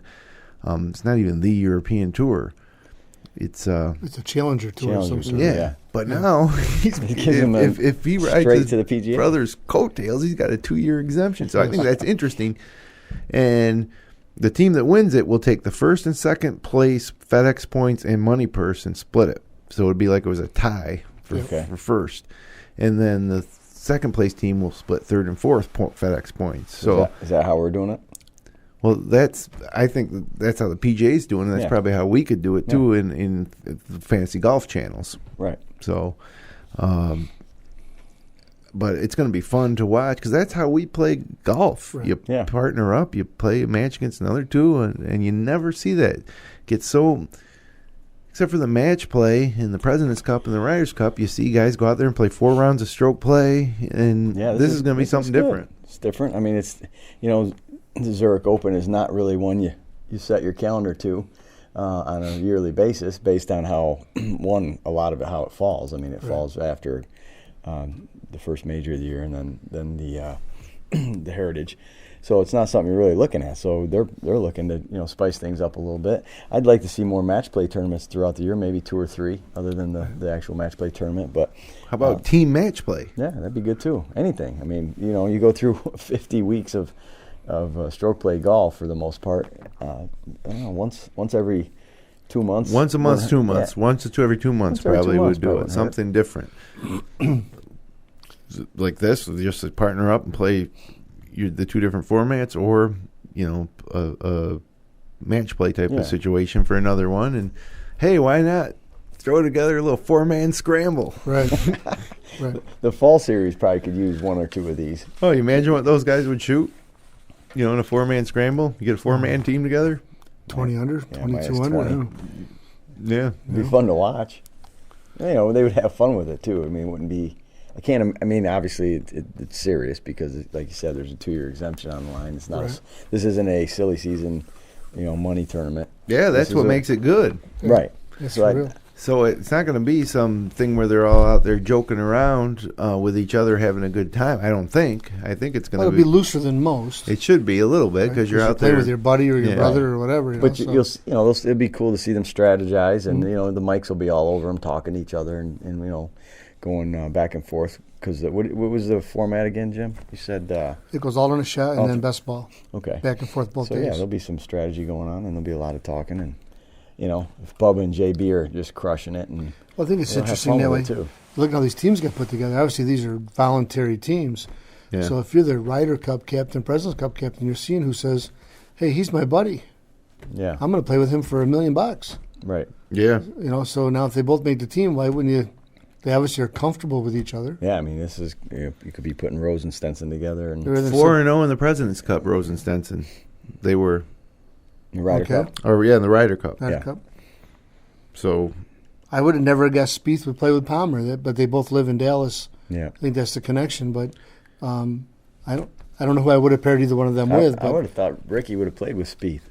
It's not even the European Tour. It's a Challenger Tour or something. Yeah. But now if he rides to the PGA brother's coattails, he's got a 2-year exemption. So I think that's interesting. And the team that wins it will take the first and second place FedEx points and money purse and split it. So it would be like it was a tie for first. And then the second place team will split third and fourth FedEx points. So is that how we're doing it? Well, I think that's how the PGA's doing it. That's probably how we could do it too in the fantasy golf channels. Right. So, but it's going to be fun to watch because that's how we play golf. Right. You partner up, you play a match against another two, and you never see that. Get so, except for the match play in the President's Cup and the Ryder's Cup, you see guys go out there and play 4 rounds of stroke play, and this is going to be something different. It's different. I mean, it's the Zurich Open is not really one you set your calendar to on a yearly basis based on how a lot of it how it falls. I mean, it falls after the first major of the year and then the the Heritage. So it's not something you're really looking at. So they're looking to spice things up a little bit. I'd like to see more match play tournaments throughout the year, maybe 2 or 3, other than the actual match play tournament. But how about team match play? Yeah, that'd be good too. Anything. I mean, you go through 50 weeks of stroke play golf for the most part. I don't know, once every 2 months. Once a month, 2 months. Yeah. Once to every 2 months would do it. Something different. Like this, just to partner up and play the 2 different formats, or a match play type of situation for another one. And hey, why not throw together a little 4-man scramble? Right. Right. The fall series probably could use 1 or 2 of these. Oh, you imagine what those guys would shoot? In a 4-man scramble, you get a 4-man team together. 20 under, 22 under. Yeah, it'd be fun to watch. They would have fun with it too. I mean, it wouldn't be. Obviously it's serious because, like you said, there's a 2-year exemption on the line. It's not. Right. This isn't a silly season, money tournament. Yeah, that's what makes it good. Right. That's so real. So it's not going to be something where they're all out there joking around with each other, having a good time. I don't think. I think it's going to be looser than most. It should be a little bit because you're out there with your buddy or your brother or whatever. But it'd be cool to see them strategize, and the mics will be all over them, talking to each other, and going back and forth. Because what was the format again, Jim? You said it goes alternate shot and then best ball. Okay, back and forth both days. Yeah, there'll be some strategy going on, and there'll be a lot of talking and. If Bubba and JB are just crushing it, and I think it's interesting that way. Too. Look at how these teams get put together. Obviously, these are voluntary teams. Yeah. So if you're the Ryder Cup captain, President's Cup captain, you're seeing who says, "Hey, he's my buddy. Yeah, I'm going to play with him for $1 million." Right. Yeah. So now if they both make the team, why wouldn't you? They obviously are comfortable with each other. Yeah, I mean, this is you could be putting Rose and Stenson together, and 4-0 in the President's Cup. Rose and Stenson, they were in the Ryder Cup. Oh yeah, in the Ryder Cup. Ryder Cup. So, I would have never guessed Spieth would play with Palmer, but they both live in Dallas. Yeah, I think that's the connection. But I don't know who I would have paired either one of them with. But I would have thought Ricky would have played with Spieth.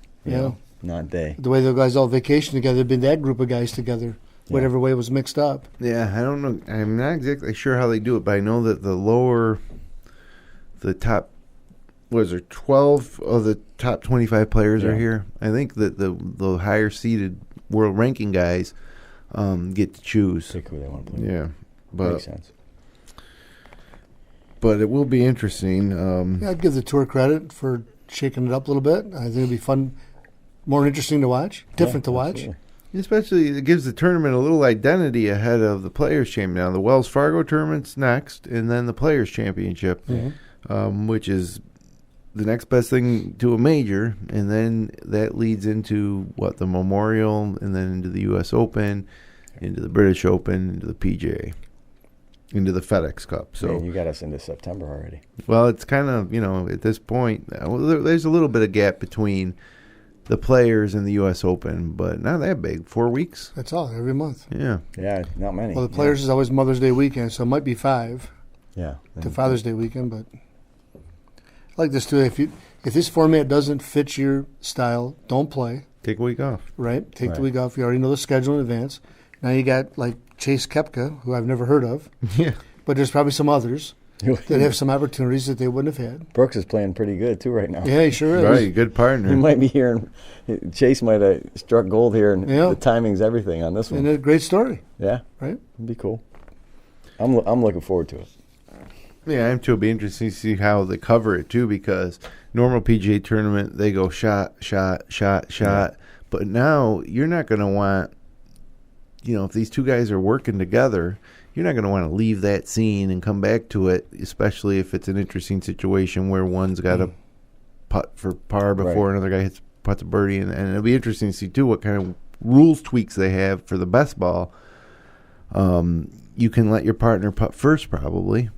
Not Day. The way the guys all vacation together, they've been that group of guys together. Whatever way it was mixed up. Yeah, I don't know. I'm not exactly sure how they do it, but I know that the top. What is there? 12 of the top 25 players are here. I think that the higher seeded world ranking guys get to choose. Pick who they want to play. Yeah, but makes sense. But it will be interesting. I'd give the tour credit for shaking it up a little bit. I think it'll be fun, more interesting to watch, different to watch. Absolutely. Especially, it gives the tournament a little identity ahead of the Players' Championship. Now, the Wells Fargo tournament's next, and then the Players' Championship, which is the next best thing to a major, and then that leads into the Memorial, and then into the U.S. Open, into the British Open, into the PGA, into the FedEx Cup. So man, you got us into September already. Well, it's kind of at this point, there's a little bit of gap between the Players and the U.S. Open, but not that big. 4 weeks. That's all every month. Yeah, not many. Well, the Players is always Mother's Day weekend, so it might be 5. Yeah, to Father's Day weekend, but. I like this too. If this format doesn't fit your style, don't play. Take a week off. Right. Take the week off. You already know the schedule in advance. Now you got like Chase Koepka, who I've never heard of. Yeah. But there's probably some others that have some opportunities that they wouldn't have had. Brooks is playing pretty good too right now. Yeah, he sure is. Right, good partner. You might be hearing Chase might have struck gold here, and the timing's everything on this one. And a great story. Yeah. Right. It'd be cool. I'm looking forward to it. Yeah, I am too. It'll be interesting to see how they cover it too, because normal PGA tournament they go shot. But now you're not going to want, if these two guys are working together, you're not going to want to leave that scene and come back to it, especially if it's an interesting situation where one's got a putt for par before another guy hits putt to birdie, and it'll be interesting to see too what kind of rules tweaks they have for the best ball. You can let your partner putt first, probably.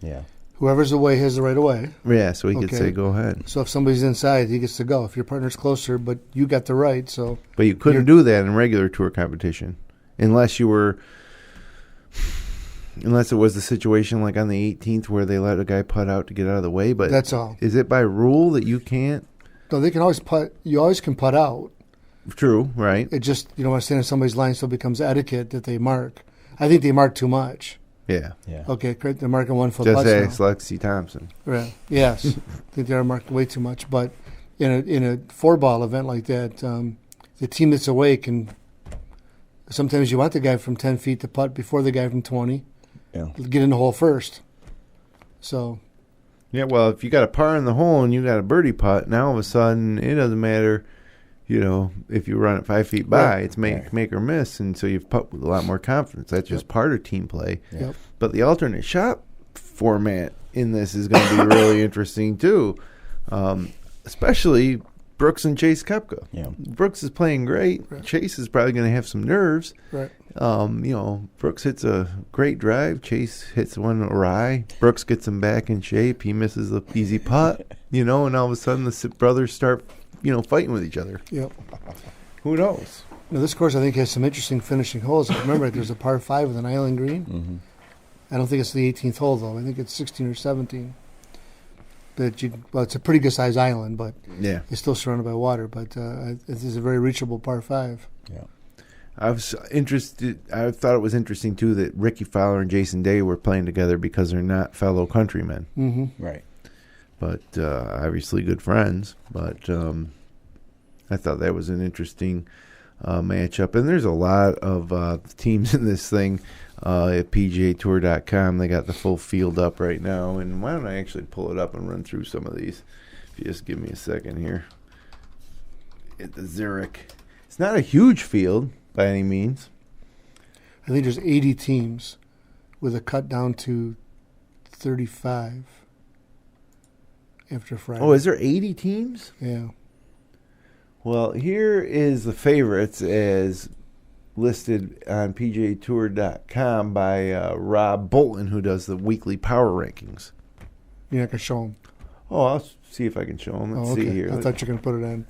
Yeah. Whoever's away has the right of way. Yeah, so he could say, go ahead. So if somebody's inside, he gets to go. If your partner's closer, but you got the right, so. But you couldn't do that in regular tour competition unless it was the situation like on the 18th where they let a guy putt out to get out of the way. But that's all. Is it by rule that you can't? No, they can always putt. You always can putt out. True, right. It just, you don't want to stand in somebody's line, so it becomes etiquette that they mark. I think they mark too much. Yeah. Okay, great. They're marking 1 foot. Just ask Lexi Thompson. Right. Yes. I think they are marked way too much. But in a 4-ball event like that, the team that's away can. Sometimes you want the guy from 10 feet to putt before the guy from 20. Yeah. Get in the hole first. So. Yeah. Well, if you got a par in the hole and you got a birdie putt, now all of a sudden it doesn't matter. If you run it 5 feet by, it's make or miss, and so you've putt with a lot more confidence. That's just part of team play. Yep. But the alternate shot format in this is going to be really interesting too, especially Brooks and Chase Koepka. Yeah. Brooks is playing great. Right. Chase is probably going to have some nerves. Right. Brooks hits a great drive. Chase hits one awry. Brooks gets him back in shape. He misses the easy putt. And all of a sudden the brothers start. Fighting with each other. Yep. Who knows? Now, this course, I think, has some interesting finishing holes. Remember, there's a par 5 with an island green. Mm-hmm. I don't think it's the 18th hole, though. I think it's 16 or 17. But it's a pretty good-sized island, but it's still surrounded by water. But it is a very reachable par 5. Yeah. I was interested. I thought it was interesting too that Ricky Fowler and Jason Day were playing together because they're not fellow countrymen. Mm-hmm. Right. But obviously good friends. But I thought that was an interesting matchup. And there's a lot of teams in this thing at PGATour.com. They got the full field up right now. And why don't I actually pull it up and run through some of these? If you just give me a second here. At the Zurich. It's not a huge field by any means. I think there's 80 teams with a cut down to 35 after Friday. Oh, is there 80 teams? Yeah. Well, here is the favorites as listed on PGATour.com by Rob Bolton, who does the weekly power rankings. You're not going to show them? Oh, I'll see if I can show them. Let's see here. I thought you were going to put it on.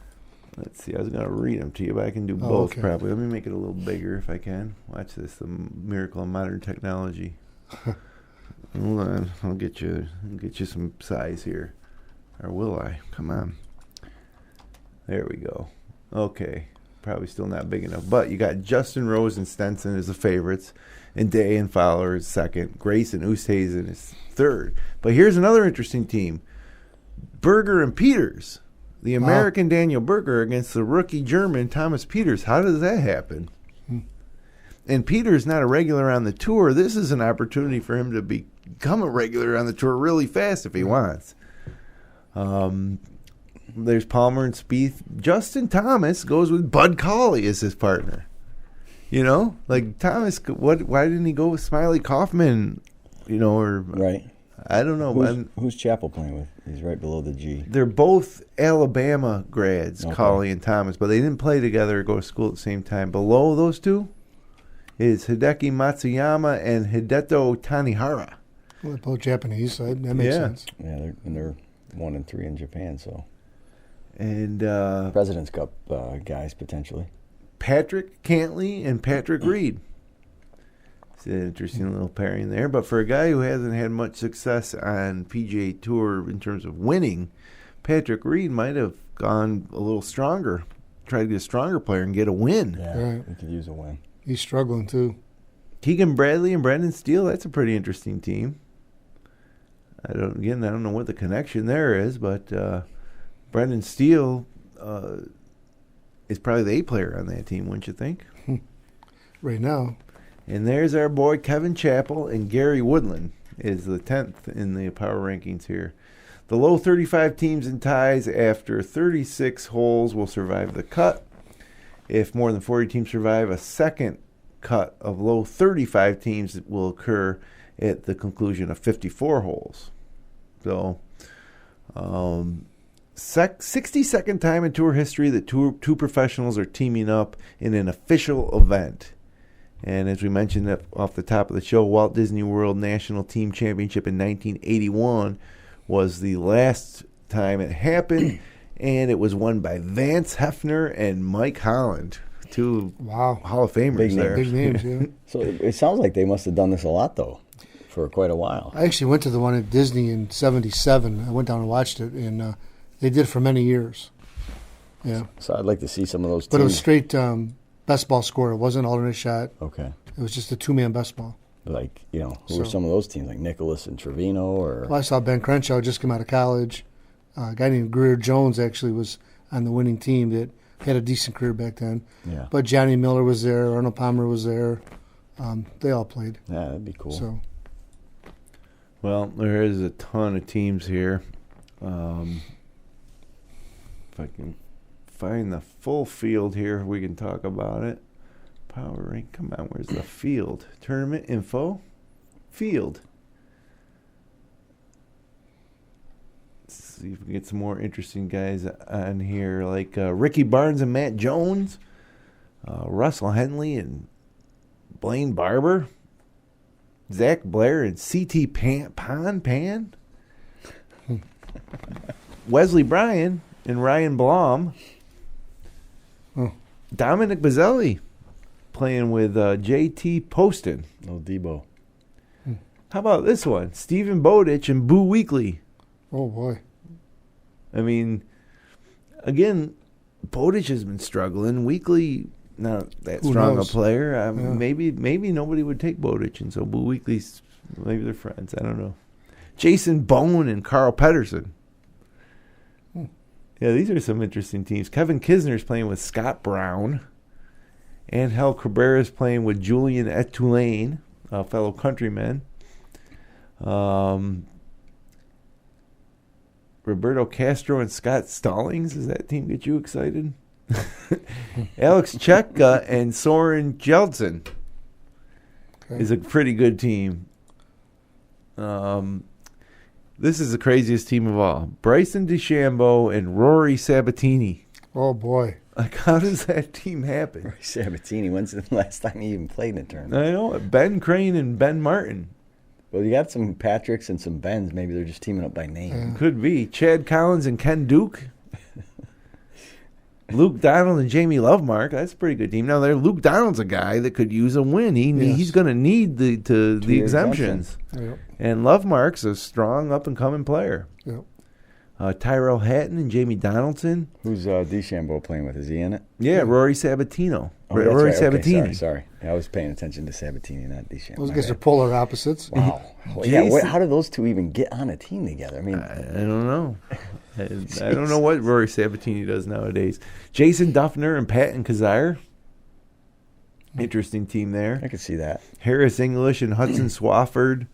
Let's see. I was going to read them to you, but I can do both okay. probably. Let me make it a little bigger if I can. Watch this, the miracle of modern technology. Hold on. I'll get you some size here. Or will I? Come on. There we go. Okay. Probably still not big enough. But you got Justin Rose and Stenson as the favorites, and Day and Fowler is second. Grace and Oosthuizen is third. But here's another interesting team. Berger and Peters. The American Daniel Berger against the rookie German Thomas Peters. How does that happen? And Peters not a regular on the tour. This is an opportunity for him to become a regular on the tour really fast if he wants. There's Palmer and Spieth. Justin Thomas goes with Bud Cauley as his partner. You know, like Thomas. Why didn't he go with Smiley Kaufman? You know, or right. I don't know. Who's Chappell playing with? He's right below the G. They're both Alabama grads, Okay. Cauley and Thomas, but they didn't play together or go to school at the same time. Below those two is Hideki Matsuyama and Hideto Tanihara. Well, they're both Japanese, so that makes sense. Yeah, they're 1 and 3 in Japan, so. And President's Cup guys, potentially. Patrick Cantley and Patrick Reed. It's an interesting little pairing there. But for a guy who hasn't had much success on PGA Tour in terms of winning, Patrick Reed might have gone a little stronger, try to get a stronger player and get a win. Yeah, Right. we could use a win. He's struggling, too. Keegan Bradley and Brendan Steele, that's a pretty interesting team. I don't know what the connection there is, but Brendan Steele is probably the A player on that team, wouldn't you think? Right now. And there's our boy Kevin Chappell, and Gary Woodland is the 10th in the power rankings here. The low 35 teams in ties after 36 holes will survive the cut. If more than 40 teams survive, a second cut of low 35 teams will occur at the conclusion of 54 holes. So, 62nd time in tour history that two professionals are teaming up in an official event. And as we mentioned off the top of the show, Walt Disney World National Team Championship in 1981 was the last time it happened, and it was won by Vance Hefner and Mike Holland, two Hall of Famers there. Big names, yeah. So it sounds like they must have done this a lot, though, for quite a while. I actually went to the one at Disney in '77. I went down and watched it, and they did for many years. Yeah. So I'd like to see some of those teams. But it was straight best ball score. It wasn't alternate shot. Okay. It was just a two-man best ball. Like, who were some of those teams, like Nicholas and Trevino? Or Well, I saw Ben Crenshaw just come out of college. A guy named Greer Jones actually was on the winning team that had a decent career back then. Yeah. But Johnny Miller was there. Arnold Palmer was there. They all played. Yeah, that'd be cool. So, Well, there is a ton of teams here. If I can find the full field here, we can talk about it. Power rank, come on, where's the field? Tournament info? Field. Let's see if we can get some more interesting guys on here, like Ricky Barnes and Matt Jones, Russell Henley and Blaine Barber, Zach Blair and C.T. Pan, Wesley Bryan and Ryan Blom, Dominic Bazzelli playing with J.T. Poston. No Debo. How about this one? Stephen Bowditch and Boo Weekley. oh boy. I mean, again, Bowditch has been struggling. Weekley not that Who strong knows? a player. Yeah. Maybe nobody would take Bowditch, and so Boo Weekley's maybe they're friends. I don't know. Jason Bone and Carl Pedersen. Yeah, these are some interesting teams. Kevin Kisner's playing with Scott Brown. Angel Cabrera's playing with Julian Etulain, a fellow countryman. Roberto Castro and Scott Stallings. Does that team get you excited? Alex Cheka and Soren Jeltsin is a pretty good team. This is the craziest team of all. Bryson DeChambeau and Rory Sabatini. Oh, boy. Like, how does that team happen? Rory Sabatini, when's the last time he even played in a tournament? I know it. Ben Crane and Ben Martin. Well, you got some Patricks and some Bens. Maybe they're just teaming up by name. Yeah. Could be. Chad Collins and Ken Duke. Luke Donald and Jamie Lovemark. That's a pretty good team. Now, Luke Donald's a guy that could use a win. He's going to need the exemptions. Yep. And Lovemark's a strong up-and-coming player. Yep. Tyrell Hatton and Jamie Donaldson. Who's DeChambeau playing with? Is he in it? Yeah, Rory Sabatino. Oh, that's Rory right. Sabatini. Okay, sorry. I was paying attention to Sabatini, not DeChambeau. Those guys are polar opposites. Wow. Well, yeah, how did those two even get on a team together? I mean, I don't know. I don't know what Rory Sabatini does nowadays. Jason Duffner and Patton Kazire. Interesting team there. I could see that. Harris English and Hudson Swafford.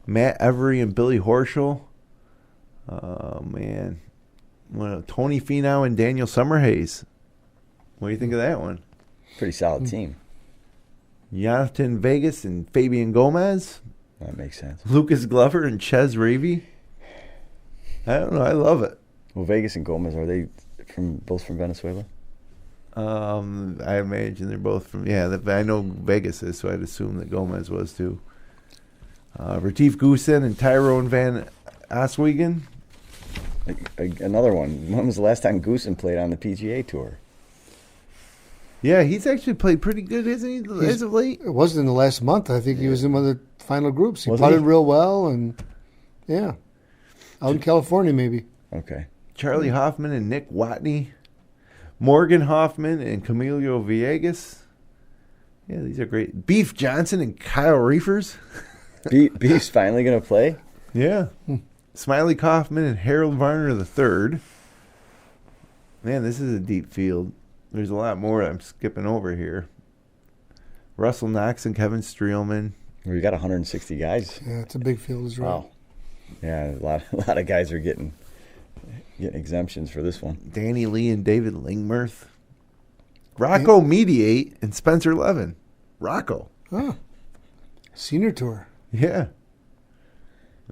Matt Every and Billy Horschel. Oh, man. Tony Finau and Daniel Summerhays. What do you think of that one? Pretty solid team. Jonathan Vegas and Fabian Gomez. That makes sense. Lucas Glover and Ches Ravy. I don't know. I love it. Well, Vegas and Gomez, are they both from Venezuela? I imagine they're both from, I know Vegas is, so I'd assume that Gomez was too. Retief Goosen and Tyrone Van Oswegen. Another one. When was the last time Goosen played on the PGA Tour? Yeah, he's actually played pretty good, isn't he, as of late? It wasn't in the last month. I think he was in one of the final groups. He Was putted he? real well, and out in California maybe. Okay. Charlie Hoffman and Nick Watney. Morgan Hoffman and Camilo Villegas. Yeah, these are great. Beef Johnson and Kyle Reefers. Beef's finally going to play? Yeah. Smiley Kaufman and Harold Varner III. Man, this is a deep field. There's a lot more I'm skipping over here. Russell Knox and Kevin Streelman. Well, you got 160 guys. Yeah, it's a big field as well. Wow. Yeah, a lot of guys are getting exemptions for this one. Danny Lee and David Lingmerth. Rocco Mediate and Spencer Levin. Rocco. Senior Tour. Yeah.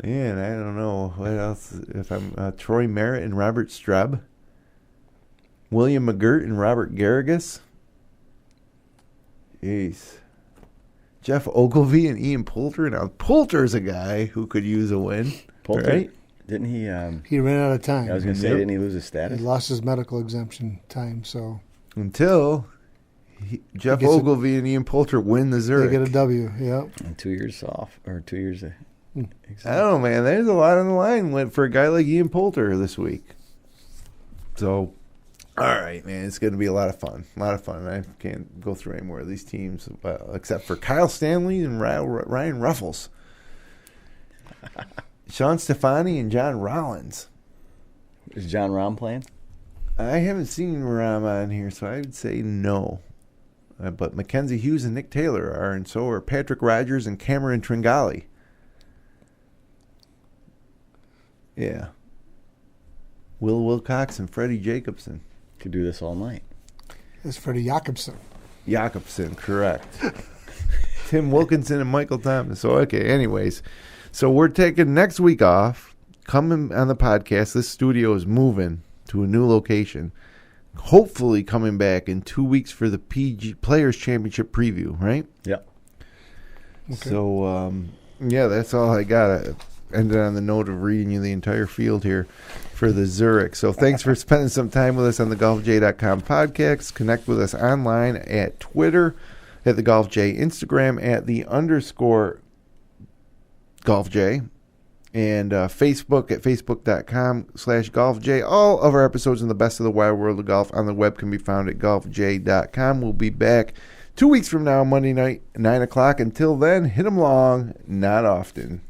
Man, I don't know what else. If I'm Troy Merritt and Robert Streb. William McGirt and Robert Garrigus. Jeez. Jeff Ogilvie and Ian Poulter. Now, Poulter's a guy who could use a win. Poulter, right? didn't he? He ran out of time. I was going to say, didn't he lose his He status? lost his medical exemption time, so Until Jeff gets Ogilvie and Ian Poulter win the they Zurich. get a W. Yep. And 2 years off, or 2 years. I don't know, man. There's a lot on the line for a guy like Ian Poulter this week. So, all right, man. It's going to be a lot of fun. A lot of fun. I can't go through any more of these teams except for Kyle Stanley and Ryan Ruffles. Sean Stefani and John Rollins. Is John Rahm playing? I haven't seen Rahm on here, so I would say no. But Mackenzie Hughes and Nick Taylor are, and so are Patrick Rogers and Cameron Tringali. Yeah. Will Wilcox and Freddie Jacobson. Could do this all night. It's Freddie Jacobson. Jacobson, correct. Tim Wilkinson and Michael Thomas. So, okay, anyways. So we're taking next week off. Coming on the podcast, this studio is moving to a new location. Hopefully coming back in 2 weeks for the PG Players Championship preview, right? Yep. Okay. So, that's all I got. I ended on the note of reading you the entire field here for the Zurich. So thanks for spending some time with us on the GolfJ.com podcast. Connect with us online at Twitter, at the GolfJ, Instagram at the _GolfJ. and Facebook at facebook.com/golfj. All of our episodes in the best of the wide world of golf on the web can be found at golfj.com. We'll be back 2 weeks from now, Monday night, 9 o'clock. Until then, hit 'em long, not often.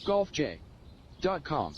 golfj.com